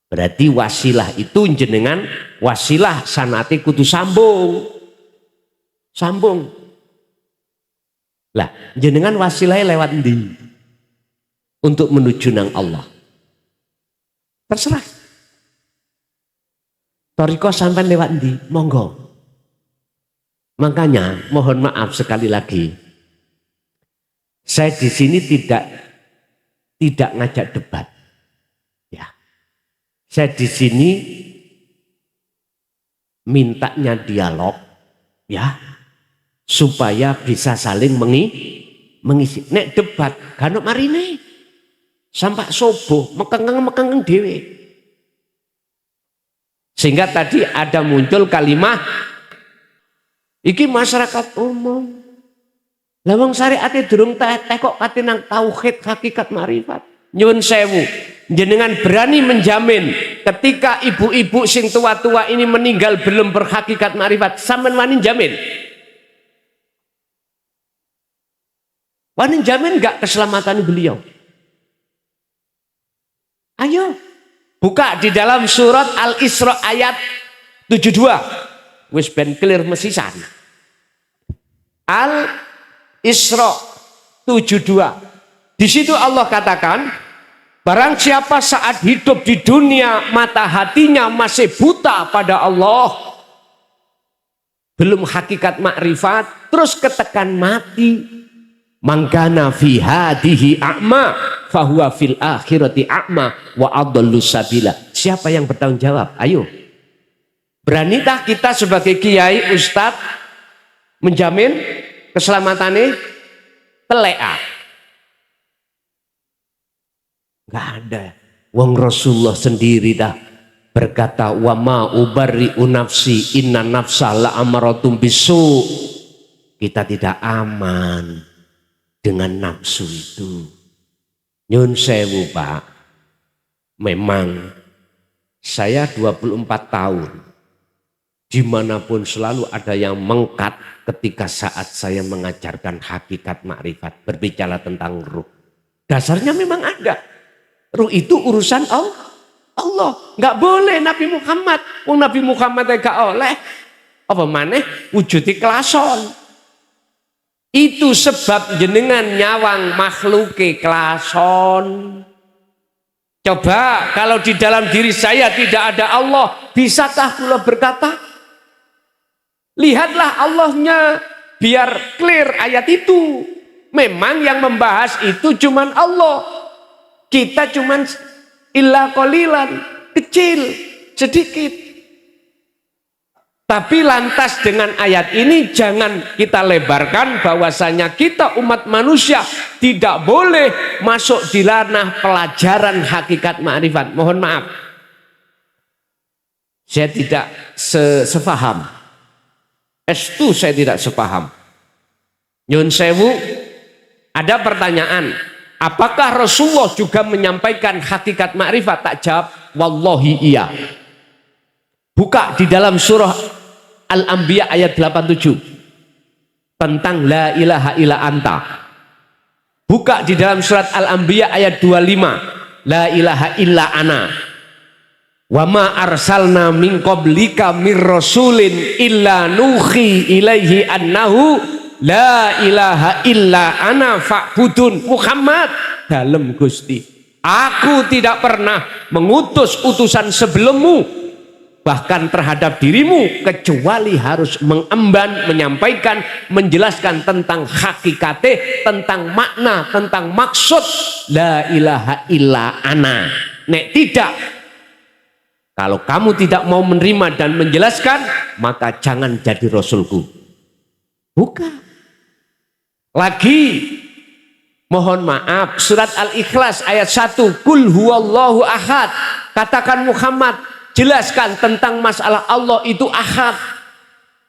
Berarti wasilah itu jenengan wasilah sanate kudu sambung. Sambung. Lah, jenengan wasilahnya lewat ndi? Untuk menuju nang Allah. Terserah. Thariqah sampai lewat ndi? Monggo. Makanya mohon maaf sekali lagi. Saya di sini tidak ngajak debat. Ya. Saya di sini mintanya dialog, ya, supaya bisa saling mengisi. Nek debat, ganok marine. Sampai subuh mekengeng dewe. Sehingga tadi ada muncul kalimat iki masyarakat umum. Lawang syariate durung teteh kok katinang tauhid hakikat marifat. Nyuwun sewu, jenengan berani menjamin ketika ibu-ibu sing tua-tua ini meninggal belum berhakikat marifat, sampean wani jamin? Wani jamin enggak keselamatan beliau? Ayo, buka di dalam surat Al-Isra ayat 72. Wis ben clear mesisan. Al-Isra 72. Di situ Allah katakan, barang siapa saat hidup di dunia mata hatinya masih buta pada Allah, belum hakikat makrifat, terus ketekan mati, mangkana fi hadihi a'ma fahuwa fil akhirati a'ma wa adallu sabila. Siapa yang bertanggung jawab? Ayo. Beranitah kita sebagai kiai ustadz menjamin keselamatannya? Telea. Enggak ada. Wong Rasulullah sendiri dah berkata, wa ma ubarri'u nafsi inna nafsa la amaratum bisu. Kita tidak aman dengan nafsu itu. Nyun sewu Pak, memang saya 24 tahun dimanapun selalu ada yang mengkat ketika saat saya mengajarkan hakikat makrifat, berbicara tentang ruh. Dasarnya memang ada. Ruh itu urusan Allah. Nggak boleh Nabi Muhammad. Nabi Muhammad gak oleh. Apa maneh wujudi kelason. Itu sebab jenengan nyawang makhluke kelason. Coba kalau di dalam diri saya tidak ada Allah, bisakah kula berkata? Lihatlah Allahnya, biar clear ayat itu. Memang yang membahas itu cuman Allah. Kita cuman illa qalilan, kecil, sedikit. Tapi lantas dengan ayat ini jangan kita lebarkan bahwasanya kita umat manusia tidak boleh masuk di ranah pelajaran hakikat ma'rifat. Mohon maaf. Saya tidak sefaham. Estu saya tidak sepaham. Nyun sewu, ada pertanyaan. Apakah Rasulullah juga menyampaikan hakikat ma'rifat? Tak jawab. wallahi iya. Buka di dalam surah Al-Anbiya ayat 87 tentang la ilaha illa anta. Buka di dalam surat Al-Anbiya ayat 25 la ilaha illa ana. Wa ma arsalna min qablika mir rasulin illa nuhi ilaihi annahu la ilaha illa ana fa'budun. Muhammad dalem Gusti, aku tidak pernah mengutus utusan sebelummu bahkan terhadap dirimu kecuali harus mengemban, menyampaikan, menjelaskan tentang hakikate, tentang makna, tentang maksud la ilaha illa ana. Nek tidak, kalau kamu tidak mau menerima dan menjelaskan, maka jangan jadi rasulku. Bukan. Lagi, mohon maaf, surat Al-Ikhlas ayat 1, Kul huwallahu ahad. Katakan Muhammad, jelaskan tentang masalah Allah itu ahad,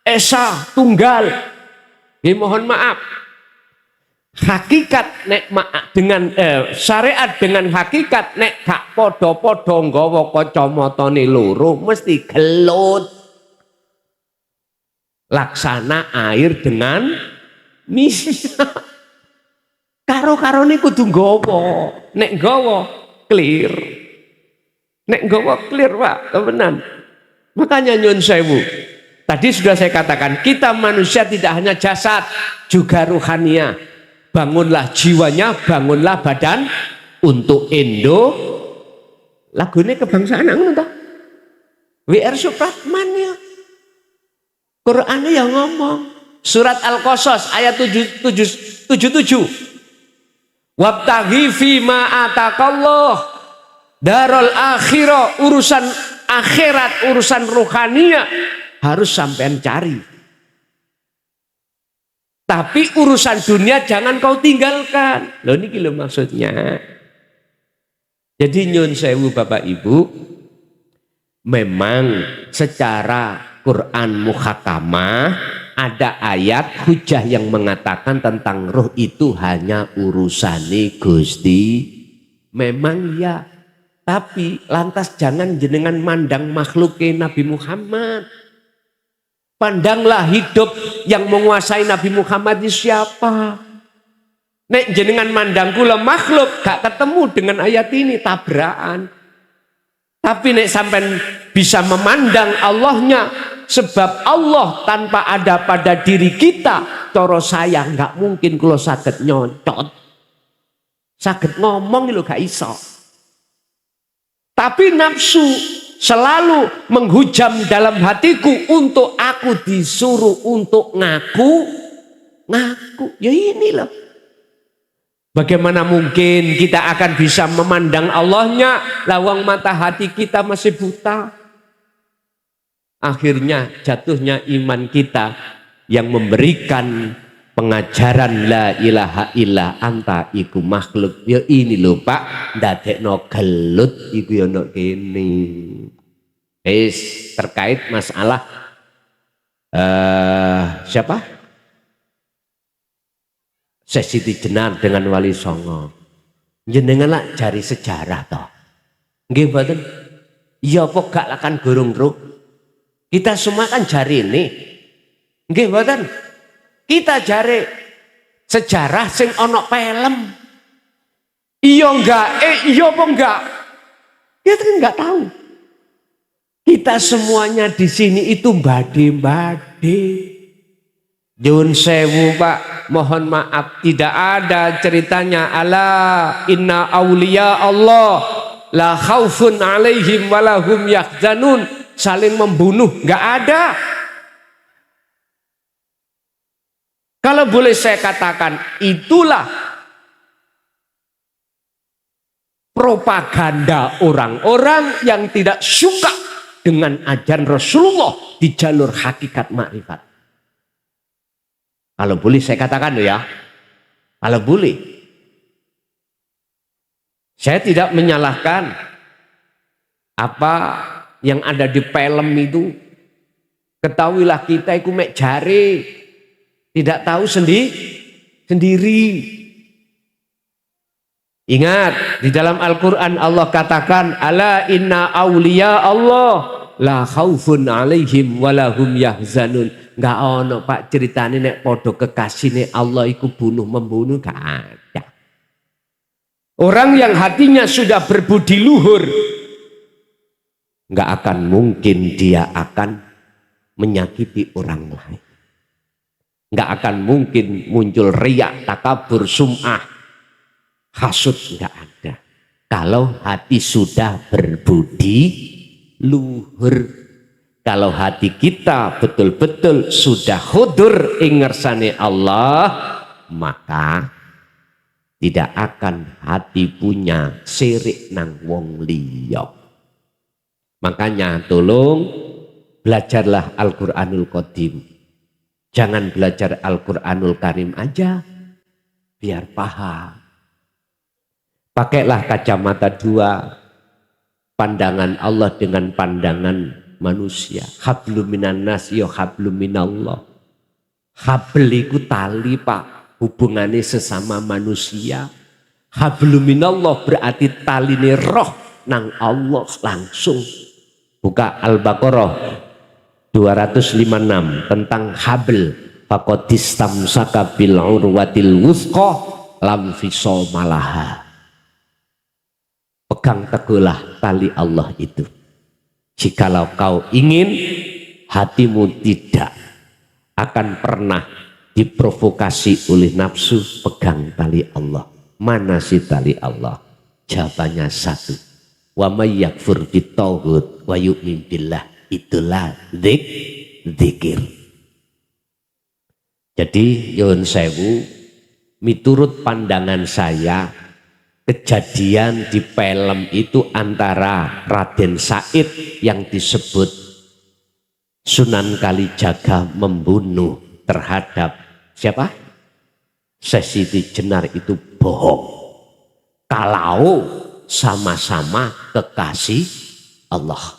esa, tunggal. Mohon maaf. Hakikat nek dengan syariat dengan hakikat nek gak podo-podo nggawa kacamatane loro mesti gelut. Laksana air dengan minyak. Karo-karone kudu nggawa. Nek nggawa clear. Nek nggawa clear, Pak, temenan. Makanya nyun sewu. Tadi sudah saya katakan, kita manusia tidak hanya jasad, juga ruhania. Bangunlah jiwanya, bangunlah badan untuk Indo. Lagunya kebangsaan ngono ta? WR Supratman ya. Qur'annya yang ngomong. Surat Al-Qasas ayat 77. Wabtaghi fima atakallah darul akhirah, urusan akhirat, urusan ruhania harus sampean cari. Tapi urusan dunia jangan kau tinggalkan. Loh ini lho maksudnya. Jadi nyun sewu Bapak Ibu, memang secara Quran muhakamah ada ayat hujah yang mengatakan tentang roh itu hanya urusane Gusti. Memang ya. Tapi lantas jangan jenengan mandang makhluknya Nabi Muhammad. Pandanglah hidup yang menguasai Nabi Muhammad itu siapa. Nek jenengan mandang kula makhluk gak ketemu dengan ayat ini, tabrakan. Tapi nek sampean bisa memandang Allahnya, sebab Allah tanpa ada pada diri kita, coro saya gak mungkin kula saged nyocot. Saged ngomong lho gak iso. Tapi nafsu selalu menghujam dalam hatiku untuk aku disuruh untuk ngaku. Ya ini loh. Bagaimana mungkin kita akan bisa memandang Allahnya, lawang mata hati kita masih buta. Akhirnya jatuhnya iman kita yang memberikan pengajaran la ilaha illa anta iku makhluk. Ya ini loh Pak, ndadekno gelut iku ya ono kene. Terkait masalah siapa? Siti Jenar dengan Wali Songo. Jenengan lah cari sejarah toh. Nggih mboten? Ya apa gak lakan gurung truk. Kita semua kan cari ini. Nggih mboten? Kita cari sejarah sing ono film. Iya enggak? Iya apa enggak? Kita kan enggak tahu. Kita semuanya di sini itu bade-bade. Nyun sewu Pak, mohon maaf tidak ada ceritanya ala inna auliya Allah la khaufun alaihim walahum yahzanun, saling membunuh, enggak ada. Kalau boleh saya katakan, itulah propaganda orang-orang yang tidak suka dengan ajaran Rasulullah di jalur hakikat makrifat. Kalau boleh saya katakan ya, kalau boleh. Saya tidak menyalahkan apa yang ada di film itu. Ketahuilah kita itu mek jare, tidak tahu sendiri. Ingat, di dalam Al-Quran Allah katakan, ala inna awliya Allah la khaufun alaihim walahum yahzanun. Nggak ono Pak ceritanya nek podo kekasih Allah iku bunuh membunuh, gak ada. Orang yang hatinya sudah berbudi luhur, nggak akan mungkin dia akan menyakiti orang lain. Nggak akan mungkin muncul riak, takabur, sum'ah, hasud, nggak ada. Kalau hati sudah berbudi luhur. Kalau hati kita betul-betul sudah khudur ing ngersane Allah, maka tidak akan hati punya sirik nang wong liya. Makanya tolong belajarlah Al-Qur'anul Qadim. Jangan belajar Al-Qur'anul Karim aja biar paham. Pakailah kacamata dua, pandangan Allah dengan pandangan manusia. Hablum minan nas ya hablum minallah. Habl iku tali Pak, hubungannya sesama manusia. Hablum minallah berarti taline roh nang Allah langsung. Buka Al-Baqarah 256 tentang habl. Faqadistamsaka bil urwatil wuthqa lam fisomalaha. Pegang teguhlah tali Allah itu. Jikalau kau ingin hatimu tidak akan pernah diprovokasi oleh nafsu, pegang tali Allah. Mana sih tali Allah? Jawabannya satu. Wa may yakfur bitauhid wa yu'min billah, itulah dzikir. Jadi yun sewu, miturut pandangan saya, kejadian di film itu antara Raden Said yang disebut Sunan Kalijaga membunuh terhadap siapa? Syekh Siti Jenar itu bohong. Kalau sama-sama kekasih Allah.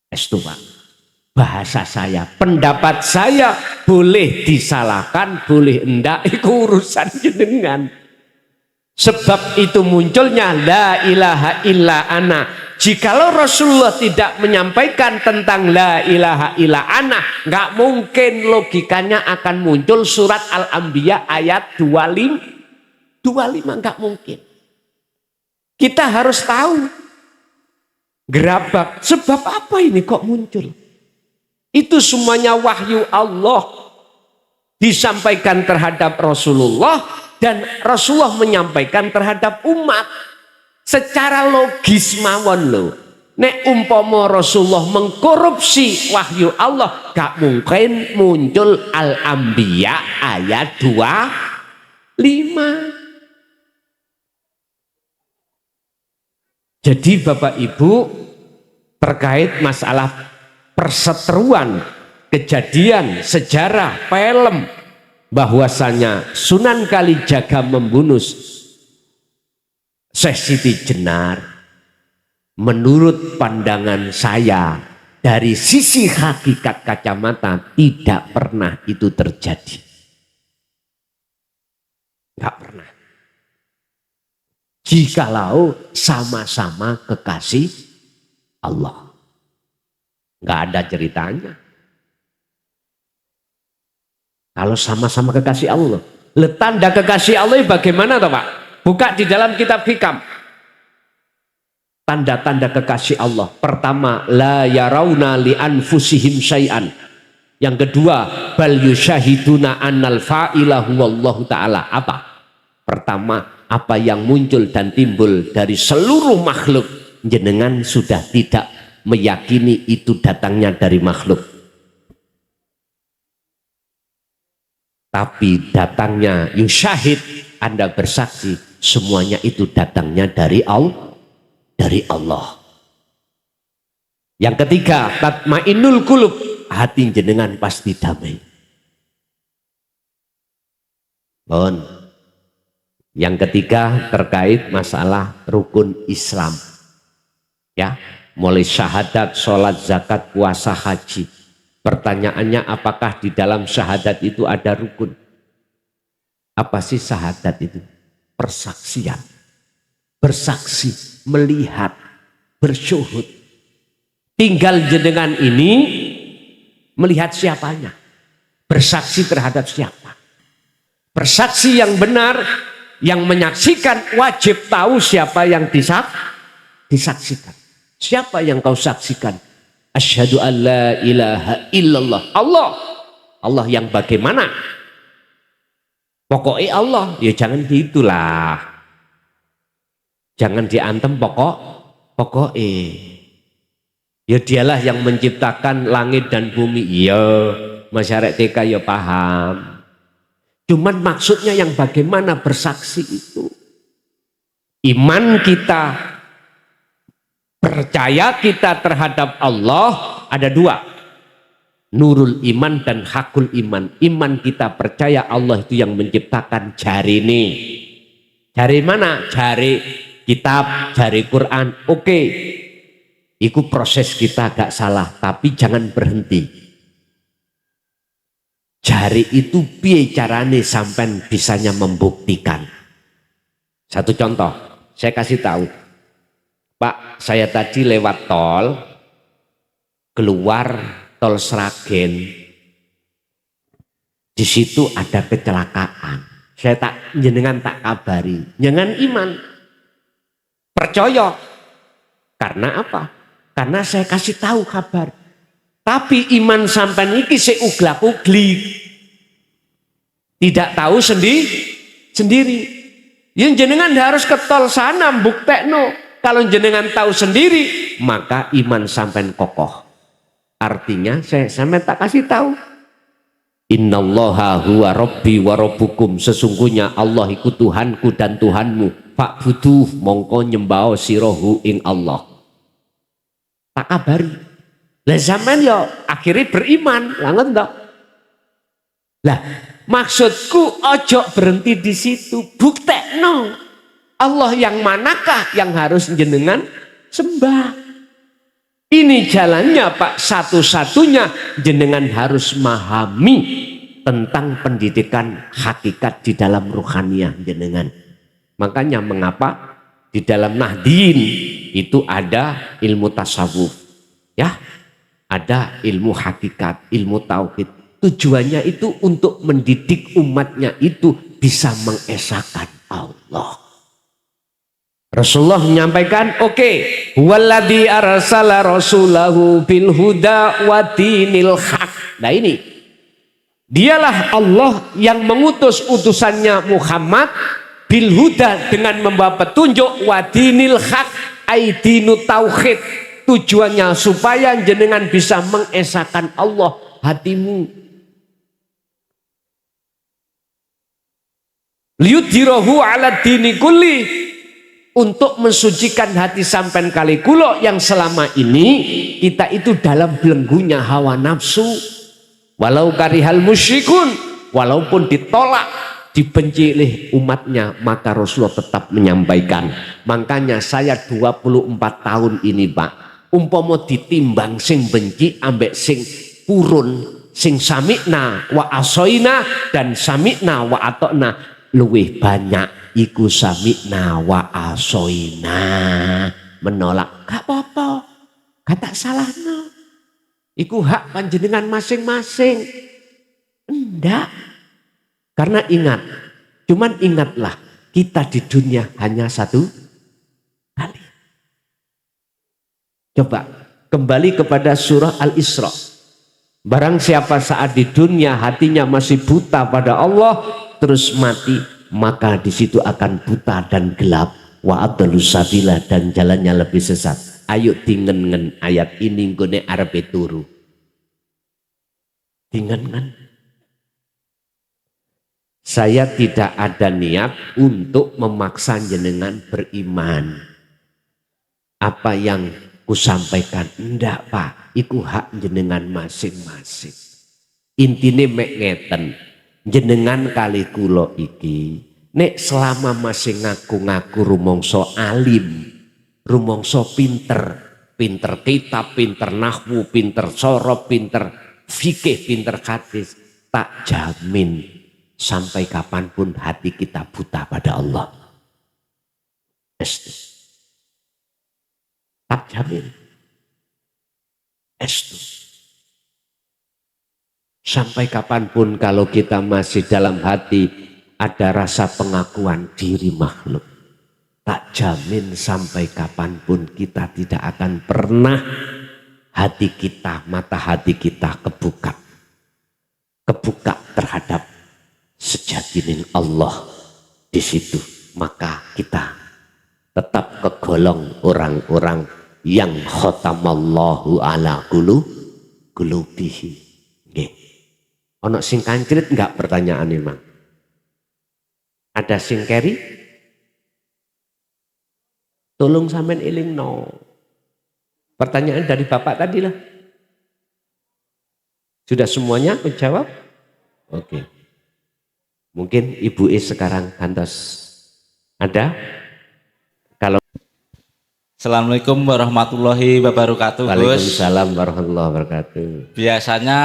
Estu Pak. Bahasa saya, pendapat saya boleh disalahkan, boleh enggak, itu urusan jenengan. Sebab itu munculnya la ilaha illa ana. Jikalau Rasulullah tidak menyampaikan tentang la ilaha illa ana, nggak mungkin logikanya akan muncul surat Al-Anbiya ayat 25, nggak mungkin. Kita harus tahu gerabak sebab apa ini kok muncul. Itu semuanya wahyu Allah disampaikan terhadap Rasulullah, dan Rasulullah menyampaikan terhadap umat secara logis mawon loh. Nek umpama Rasulullah mengkorupsi wahyu Allah, gak mungkin muncul Al-Anbiya ayat 25. Jadi Bapak Ibu, terkait masalah perseteruan, kejadian, sejarah, film, bahwasanya Sunan Kalijaga membunuh Syekh Siti Jenar, menurut pandangan saya dari sisi hakikat kacamata tidak pernah itu terjadi. Enggak pernah. Jikalau sama-sama kekasih Allah. Enggak ada ceritanya. Kalau sama-sama kekasih Allah. Tanda kekasih Allah bagaimana toh Pak? Buka di dalam kitab Hikam. Tanda-tanda kekasih Allah. Pertama, la yarawna li anfusihim syai'an. Yang kedua, bal yusyahiduna annal fa'ila huwallahu ta'ala. Apa? Pertama, apa yang muncul dan timbul dari seluruh makhluk, jenengan sudah tidak meyakini itu datangnya dari makhluk. Tapi datangnya yusyahid, Anda bersaksi, semuanya itu datangnya dari Allah. Yang ketiga, tatmainnul qulub, hati jenengan pasti damai. Bon. Yang ketiga terkait masalah rukun Islam. Ya, mulai syahadat, sholat, zakat, puasa, haji. Pertanyaannya, apakah di dalam syahadat itu ada rukun? Apa sih syahadat itu? Persaksian. bersaksi, melihat, bersyuhud. Tinggal jenengan ini melihat siapanya, bersaksi terhadap siapa. Bersaksi yang benar, yang menyaksikan wajib tahu siapa yang disaksikan. Siapa yang kau saksikan? Asyhadu an la ilaha illallah. Allah. Allah yang bagaimana? Pokoknya Allah. Ya jangan gitulah. Jangan diantem pokoknya. Ya dialah yang menciptakan langit dan bumi. Iya, masyarakat TK ya paham. Cuman maksudnya yang bagaimana bersaksi itu. Iman kita, percaya kita terhadap Allah ada dua. Nurul iman dan hakul iman. Iman kita percaya Allah itu yang menciptakan jari ini. Jari mana? Jari kitab, jari Quran. Oke. Itu proses kita gak salah. Tapi jangan berhenti. Jari itu piye carane sampai bisanya membuktikan. Satu contoh. Saya kasih tahu. Pak, saya tadi lewat tol. Keluar tol Sragen, di situ ada kecelakaan. Saya jenengan tak kabari, jangan iman, percaya. Karena apa? Karena saya kasih tahu kabar. Tapi iman sampai niki seuglak-uglik, tidak tahu sendiri. Yang jenengan harus ke tol sana buktekno. Kalau jenengan tahu sendiri, maka iman sampai kokoh. Artinya saya tak kasih tahu. Innallaha huwa rabbi wa rabbukum. Sesungguhnya Allah iku Tuhanku dan Tuhanmu. Fa'buduh mongko nyembah sirohu ing Allah. Tak kabari. Lah sampean yo akhirnya beriman, langet enggak? Lah maksudku ojo berhenti di situ, buktekno. Allah yang manakah yang harus jenengan sembah? Ini jalannya Pak, satu-satunya jenengan harus memahami tentang pendidikan hakikat di dalam ruhaniyah jenengan. Makanya mengapa di dalam Nahdien itu ada ilmu tasawuf, ya, ada ilmu hakikat, ilmu tauhid. Tujuannya itu untuk mendidik umatnya itu bisa mengesahkan Allah. Rasulullah menyampaikan, oke, waladhi arsala rasulahu bil huda wa dinil haq. Nah ini, dialah Allah yang mengutus utusannya Muhammad bil huda dengan membawa petunjuk wa dinil haq, aidinu tauhid. Tujuannya supaya jenengan bisa mengesahkan Allah hatimu. Liyudhirahu ala dini kulli. Untuk mensucikan hati sampean kali kulo yang selama ini kita itu dalam belenggunya hawa nafsu. Walau karihal musyrikun, walaupun ditolak, dibenci oleh umatnya, maka Rasulullah tetap menyampaikan. Makanya saya 24 tahun ini Pak, umpama ditimbang sing benci ambek sing purun, sing sami'na wa asoina dan sami'na wa atokna, luwih banyak iku sami'na wa asoina, menolak. Gak apa-apa, gak tak salah no. Iku hak panjenengan masing-masing. Enggak. Karena ingat, cuman ingatlah kita di dunia hanya satu kali. Coba kembali kepada surah Al-Isra. Barang siapa saat di dunia hatinya masih buta pada Allah terus mati, maka di situ akan buta dan gelap, wa adallus sabila, dan jalannya lebih sesat. Ayo dingen ayat ini nggone arepe turu. Dingen. Saya tidak ada niat untuk memaksa jenengan beriman. Apa yang kusampaikan ndak Pak, iku hak jenengan masing-masing. Intine mek ngeten. Jenengan kali kulo iki nek selama masih ngaku-ngaku rumongso alim, rumongso pinter kitab, pinter nahwu, pinter sorob, pinter fikih, pinter hadis, tak jamin sampai kapanpun hati kita buta pada Allah. Estu. Tak jamin. Estu. Sampai kapanpun kalau kita masih dalam hati ada rasa pengakuan diri makhluk, tak jamin sampai kapanpun kita tidak akan pernah hati kita, mata hati kita kebuka terhadap sejatinin Allah di situ. Maka kita tetap kegolong orang-orang yang khotamallahu ala qulubihi. Nggih. Ono sing kancrit enggak pertanyaan memang? Ada sing keri? Tolong sampean eling no. Pertanyaan dari Bapak tadi lah. Sudah semuanya menjawab? Oke. Mungkin Ibu sekarang kantos. Ada? Kalau Assalamualaikum warahmatullahi wabarakatuh, Gus. Waalaikumsalam warahmatullahi wabarakatuh. Biasanya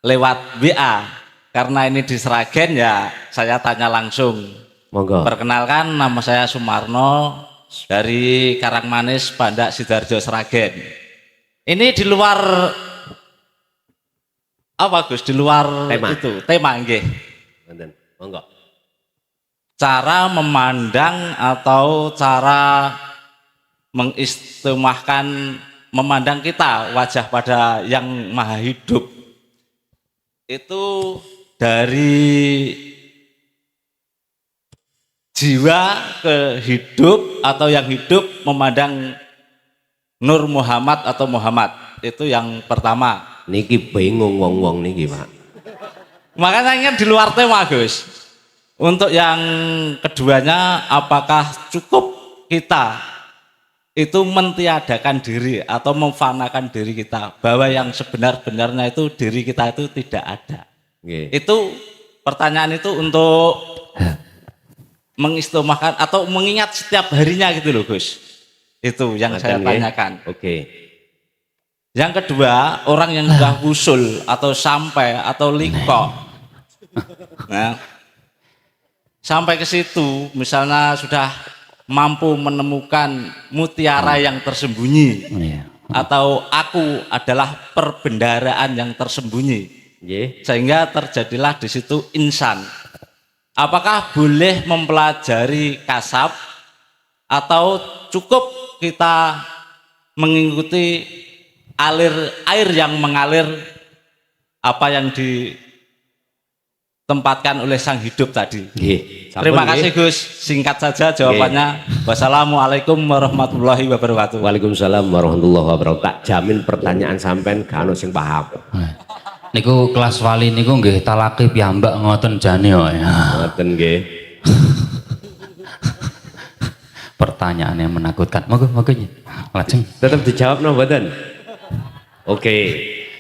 lewat WA, karena ini di Sragen ya saya tanya langsung. Monggo. Perkenalkan, nama saya Sumarno dari Karangmanis, Bandak, Sidoarjo, Sragen. Ini di luar apa Gus? Di luar tema nggih. Monggo. Cara memandang atau cara mengistimahkan memandang kita wajah pada yang maha hidup itu dari jiwa ke hidup atau yang hidup memandang Nur Muhammad atau Muhammad, itu yang pertama. Niki bingung wong-wong niki, Pak. Makanya ini di luar tema, Gus. Untuk yang keduanya, apakah cukup kita itu mentiadakan diri atau memfanakan diri kita, bahwa yang sebenar-benarnya itu diri kita itu tidak ada. Itu pertanyaan itu untuk mengistimahkan atau mengingat setiap harinya gitu loh, Gus. Itu yang saya tanyakan. Oke. Yang kedua, orang yang sudah usul atau sampai atau liko, nah, sampai ke situ, misalnya sudah mampu menemukan mutiara yang tersembunyi, atau aku adalah perbendaharaan yang tersembunyi, sehingga terjadilah di situ insan. Apakah boleh mempelajari kasab atau cukup kita mengikuti alir air yang mengalir apa yang ditempatkan oleh sang hidup tadi? Terima kasih Gus, singkat saja jawabannya. Wassalamualaikum warahmatullahi wabarakatuh. Waalaikumsalam warahmatullahi wabarakatuh. Tak jamin pertanyaan sampean gak ono sing paham. Niku kelas wali niku nggih talake piyambak ngoten jane kok ya. Ngoten nggih. Pertanyaan yang menakutkan. Moga lajeng. Tetap dijawab no mboten? Oke.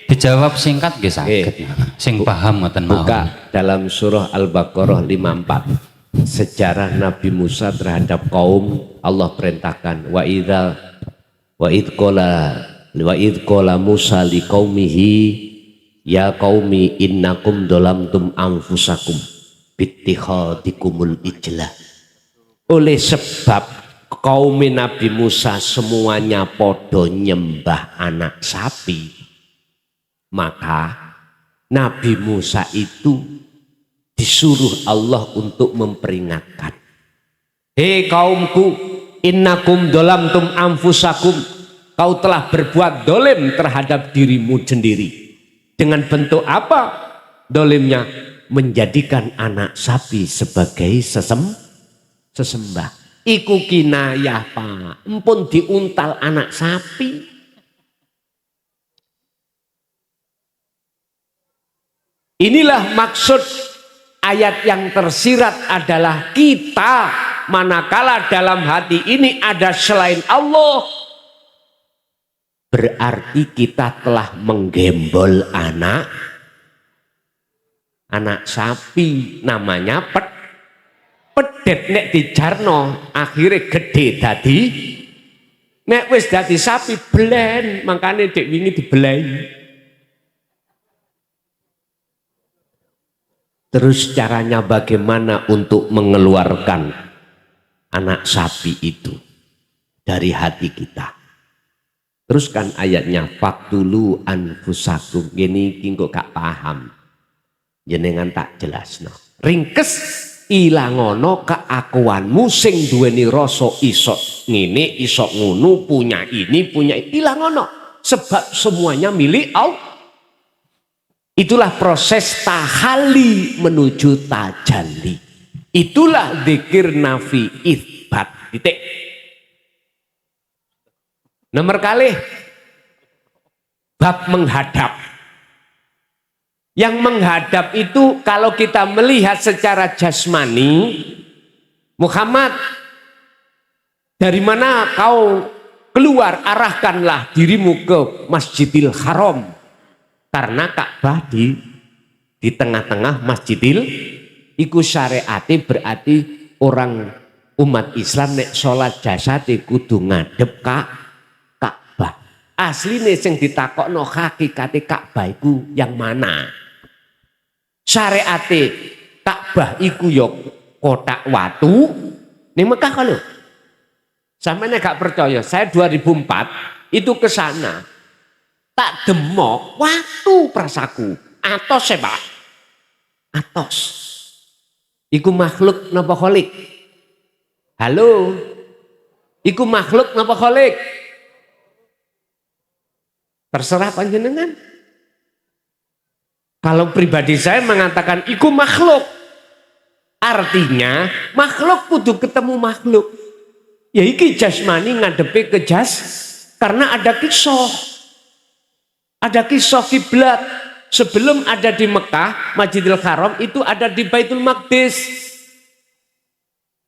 Dijawab singkat nggih saged. Sing paham ngoten mawon. Buka dalam surah Al-Baqarah 54. Sejarah Nabi Musa terhadap kaum, Allah perintahkan wa idh qala Musa liqaumihi ya qaumi innakum dolamtum anfusakum bittikhadikumul ijlah. Oleh sebab kaum Nabi Musa semuanya podo nyembah anak sapi, maka Nabi Musa itu disuruh Allah untuk memperingatkan, hei kaumku, innakum dolamtum anfusakum, kau telah berbuat dolim terhadap dirimu sendiri. Dengan bentuk apa dolimnya? Menjadikan anak sapi sebagai sesembah. Iku kinayah Pak, empun diuntal anak sapi. Inilah maksud ayat yang tersirat adalah kita manakala dalam hati ini ada selain Allah, berarti kita telah menggembol anak sapi, namanya pedet. Nek dijarno akhirnya gede dadi, nek wis dadi sapi belen, makanya dek wingi dibelai. Terus caranya bagaimana untuk mengeluarkan anak sapi itu dari hati kita. Teruskan ayatnya, faktulu anfusakum. Gini kok gak paham, jenengan tak jelasno. Ringkes ilangono keakuanmu sing duweni rasa iso ngene iso ngono, punya ini punya ilangono, sebab semuanya milik Allah. Itulah proses tahali menuju tajalli. Itulah dzikir nafi itsbat. Titik. Nomor kali bab menghadap. Yang menghadap itu kalau kita melihat secara jasmani, Muhammad, dari mana kau keluar? Arahkanlah dirimu ke Masjidil Haram. Karena Ka'bah di tengah-tengah Masjidil, iku syariate berarti orang umat Islam nek sholat jasate kudu ngadep Ka'bah. Asline sing ditakokno hakikate Ka'bah iku yang mana? Syariate Ka'bah iku ya kotak watu ning Mekah kalau. Sampeyan gak percaya, saya 2004 itu ke sana. Tak demok watu prasaku. Atos Pak. Atos. Iku makhluk napa kholik? Halo. Iku makhluk napa kholik? Terserah panjenengan. Kalau pribadi saya mengatakan iku makhluk. Artinya makhluk kudu ketemu makhluk. Ya iki jasmani ngadepi ke jas karena ada kisah. Ada kisah kiblat. Sebelum ada di Mekah, Masjidil Haram itu ada di Baitul Maqdis.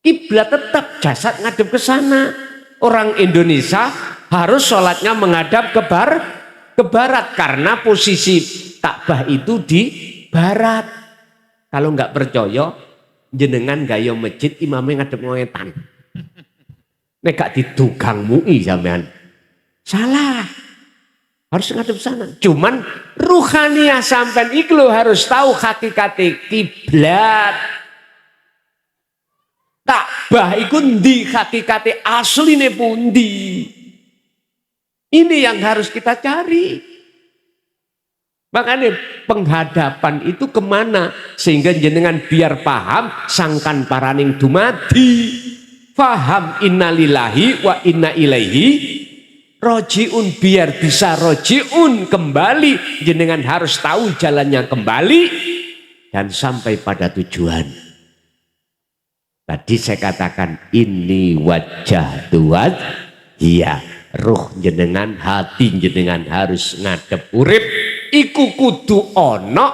Kiblat tetap jasad ngadep ke sana. Orang Indonesia harus sholatnya menghadap ke barat karena posisi Ka'bah itu di barat. Kalau nggak percaya, jenengan gaya masjid imamnya ngadep ngetan. Nek gak didugang mui sampean. Salah. Harus ngadep sana. Cuman ruhaniyah sampean iku harus tahu hakikate kiblat. Ka'bah iku ndi hakikate asline pundi. Ini yang harus kita cari. Makanya penghadapan itu kemana? Sehingga jenengan biar paham sangkan paraning dumadi. Faham innalillahi wa inna ilaihi rojiun, biar bisa rojiun kembali, jenengan harus tahu jalannya kembali dan sampai pada tujuan. Tadi saya katakan ini wajah tuat, iya ruh jenengan, hati jenengan harus ngadep urip, iku kudu ono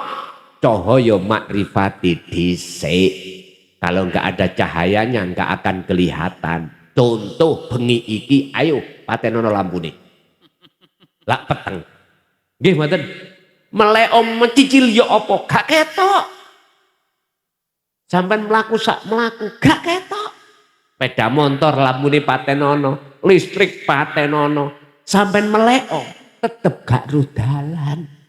cahaya makrifati dhisik. Kalau nggak ada cahayanya nggak akan kelihatan. Contoh bengi iki, ayo patenono lampune. Lak peteng. Nggih mboten. Melek mencicil ya apa gak ketok. Sampeyan mlaku sak mlaku gak ketok. Sepeda motor lampune patenono, listrik patenono. Sampeyan melek tetep gak rudalan.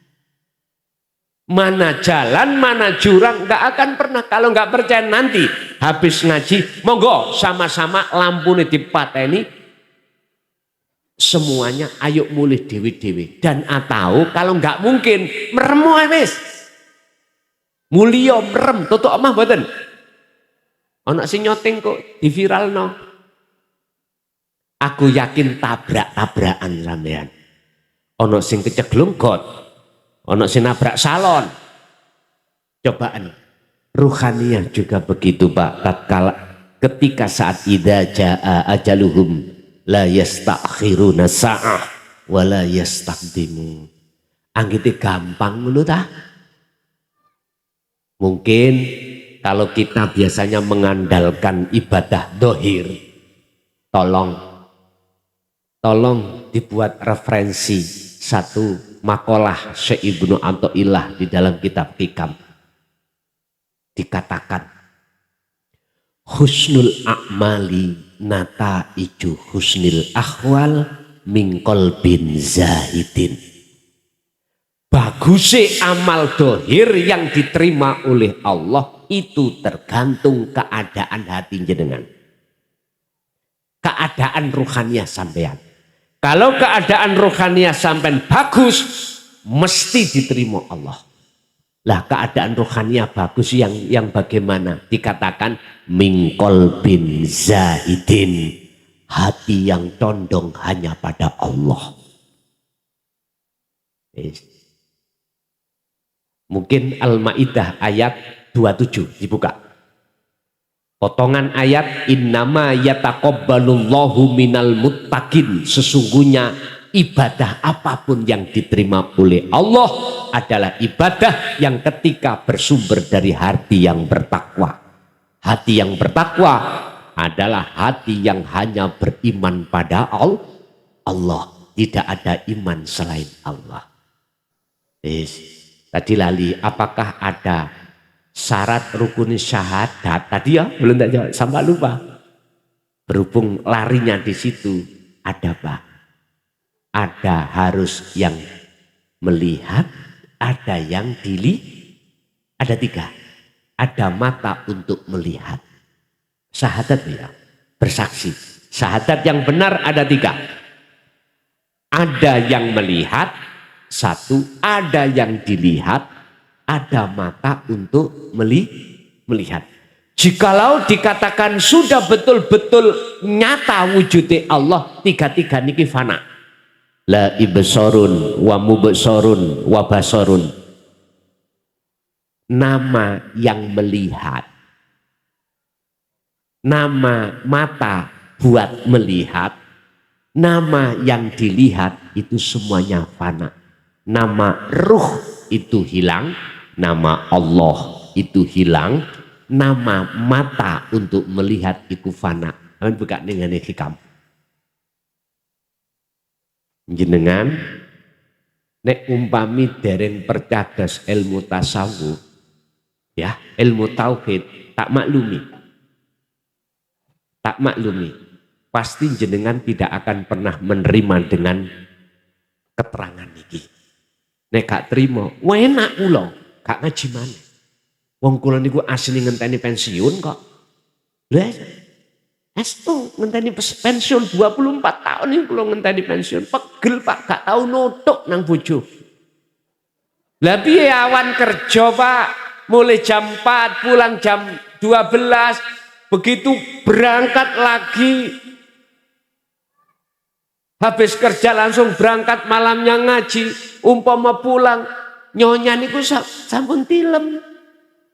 Mana jalan, mana jurang, nggak akan pernah. Kalau nggak percaya nanti habis ngaji, monggo sama-sama lampune dipateni semuanya. Ayo mulih dewi-dewi. Dan atau kalau nggak mungkin merem wis. Mulio merem, tutuk omah mboten. Ana sing nyoting kok di viral no. Aku yakin tabrak-tabrakan sampean. Ana sing keceglung got. Ono sing nabrak salon. Cobaan ruhaniyah juga begitu Pak. Tatkala ketika saat idza jaa ajaluhum la yastakhiruna sa'ah wa la yastaqdimu. Anggite gampang ngono ta? Mungkin kalau kita biasanya mengandalkan ibadah dohir, tolong dibuat referensi satu makalah Syekh Ibnu Athaillah di dalam kitab Hikam. Dikatakan husnul a'mali nataiju husnil ahwal min qalbin zahidin. Bagusnya amal dohir yang diterima oleh Allah itu tergantung keadaan hati jenengan. keadaan rohaniah sampean. Kalau keadaan rohaniah sampean bagus, mesti diterima Allah. Lah keadaan rohaniah bagus yang bagaimana? Dikatakan mingkol bin zahidin, hati yang condong hanya pada Allah. Mungkin Al-Maidah ayat 27 dibuka. Potongan ayat innama yataqabbalullahu minal muttaqin, sesungguhnya ibadah apapun yang diterima oleh Allah adalah ibadah yang ketika bersumber dari hati yang bertakwa. Hati yang bertakwa adalah hati yang hanya beriman pada Allah, tidak ada iman selain Allah. Tadi lali, apakah ada syarat rukun syahadat? Tadi ya belum tak jawab, sampai lupa. Berhubung larinya di situ, ada Pak. Ada harus yang melihat, ada yang ada 3. Ada mata untuk melihat. Syahadat ya, bersaksi. Syahadat yang benar ada 3. Ada yang melihat, 1, ada yang dilihat, ada mata untuk melihat. Jikalau dikatakan sudah betul-betul nyata wujudnya Allah, 3 niki fana. La ibsorun wa mubsorun wa basarun. Nama yang melihat, nama mata buat melihat, nama yang dilihat itu semuanya fana. Nama ruh itu hilang, nama Allah itu hilang, nama mata untuk melihat itu fana. Amin buka dengan hikam. Jenengan nek umpami dereng percadas ilmu tasawuf, ya ilmu tauhid, tak maklumi, pasti jenengan tidak akan pernah menerima dengan keterangan ini. Nek gak terima, enak kula, gak ngaji maneh. Wong kula niku asli ngenteni pensiun kok. Lha estu ngenteni pensiun 24 tahun ini kula ngenteni pensiun. Pegel Pak, gak tau nutuk nang bojo. Lah piye awan kerja Pak? Mulai jam 4 pulang jam 12, begitu berangkat lagi. Habis kerja langsung berangkat, malamnya ngaji, umpama pulang nyonya niku sampun tilem.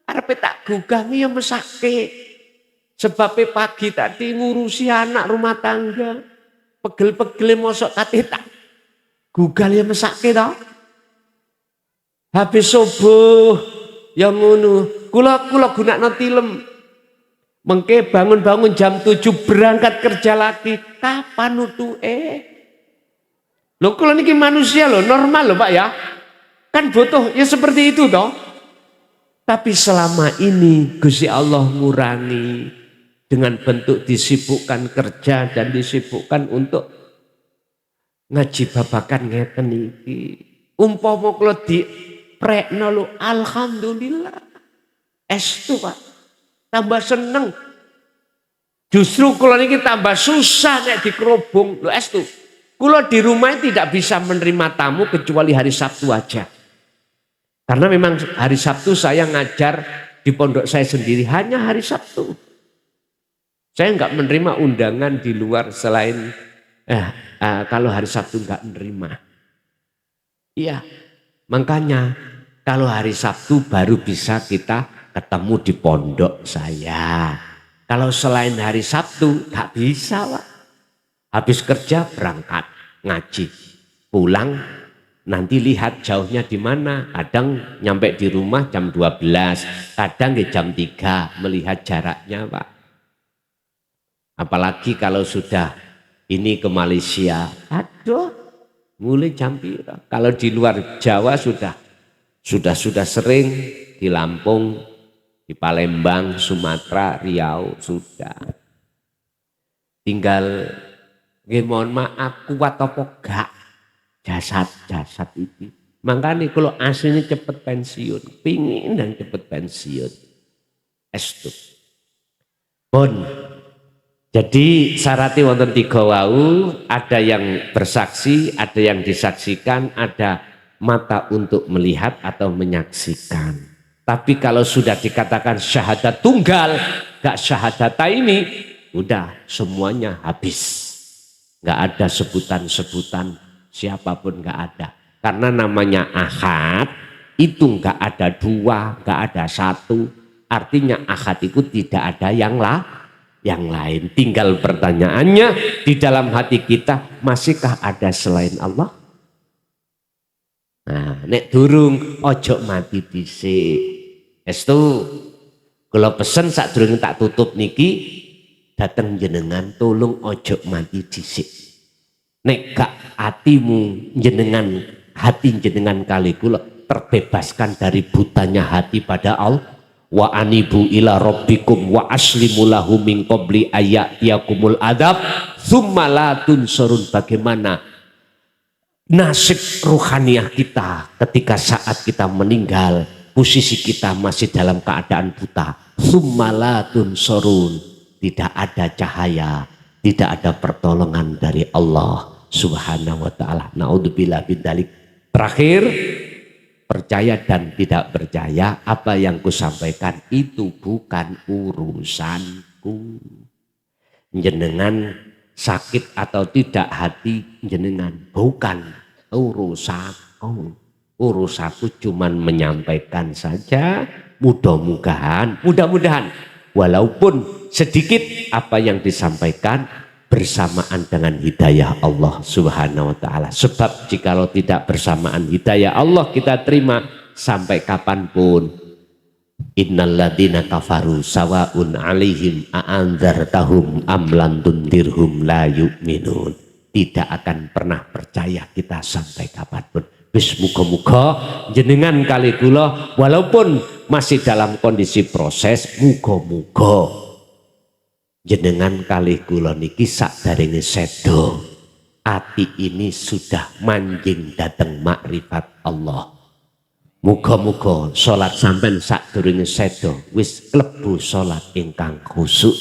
Arepe tak gugangi ya mesake. Sebab pagi tadi ngurusi anak rumah tangga. Pegel-pegel mosok kate tak gugal ya mesake to. Habis subuh ya ngono. Kula gunakno tilem. Mengke bangun-bangun jam 7 berangkat kerja lagi. Kapan nutuke? Loh kula niki manusia loh, normal loh Pak ya. Kan butuh ya seperti itu toh. Tapi selama ini Gusti Allah ngurangi dengan bentuk disibukkan kerja dan disibukkan untuk ngaji babakan ngeten iki. Umpama kula diprekno lho, alhamdulillah. Estu Pak. Tambah seneng. Justru kula niki tambah susah nek dikerubung. Lho estu. Kula di rumah tidak bisa menerima tamu kecuali hari Sabtu aja. Karena memang hari Sabtu saya ngajar di pondok saya sendiri hanya hari Sabtu. Saya enggak menerima undangan di luar selain kalau hari Sabtu enggak menerima. Iya, makanya kalau hari Sabtu baru bisa kita ketemu di pondok saya. Kalau selain hari Sabtu enggak bisa Pak. Habis kerja berangkat ngaji, pulang nanti lihat jauhnya di mana. Kadang nyampe di rumah jam 12, kadang jam 3 melihat jaraknya Pak. Apalagi kalau sudah ini ke Malaysia, aduh, mulai jam pira. Kalau di luar Jawa sudah sering di Lampung, di Palembang, Sumatera, Riau sudah. Tinggal mohon maaf kuat apa gak jasad itu. Makanya kalau aslinya cepet pensiun, pingin dan cepet pensiun. Estu. Pun Jadi syaratnya wonten 3 wau, ada yang bersaksi, ada yang disaksikan, ada mata untuk melihat atau menyaksikan. Tapi kalau sudah dikatakan syahadat tunggal, gak syahadata ini, udah semuanya habis. Gak ada sebutan-sebutan siapapun, gak ada. Karena namanya ahad, itu gak ada 2, gak ada 1. Artinya ahad itu tidak ada yang lain. Tinggal pertanyaannya, di dalam hati kita masihkah ada selain Allah? Nah, nek durung ojo mati dhisik. Estu kula pesen sadurunge tak tutup niki, dateng jenengan tolong ojo mati dhisik. Nek gak hatimu jenengan, hati jenengan kali kula terbebaskan dari butanya hati pada Allah. Wa anibu ila rabbikum wa aslimu lahu min qabli ayatiyakumul adab tsumma la tunsurun. Bagaimana nasib ruhaniah kita ketika saat kita meninggal, posisi kita masih dalam keadaan buta. Tsumma la tunsurun, tidak ada cahaya, tidak ada pertolongan dari Allah Subhanahu wa taala. Naudzubillah min dzalik. Terakhir, percaya dan tidak percaya, apa yang kusampaikan itu bukan urusanku. Jenengan sakit atau tidak hati jenengan, bukan urusanku. Urusanku cuman menyampaikan saja, mudah-mudahan walaupun sedikit apa yang disampaikan bersamaan dengan hidayah Allah Subhanahu wa taala. Sebab jikalau tidak bersamaan hidayah Allah kita terima sampai kapanpun, innalladzina kafaru sawaun alaihim a'anzartahum am lam tundirhum la yu'minun. Tidak akan pernah percaya kita sampai kapanpun. Wis muga-muga jenengan kali kula walaupun masih dalam kondisi proses, muga-muga jenengan kali kula niki sakderenge sedo, ati ini sudah manjing dateng makrifat Allah. Muga-muga salat sampean sakdurunge sedo wis klebu salat ingkang khusyuk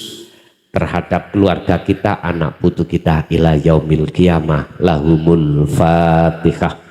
terhadap keluarga kita, anak putu kita ila yaumil qiyamah. Lahumul Fatihah.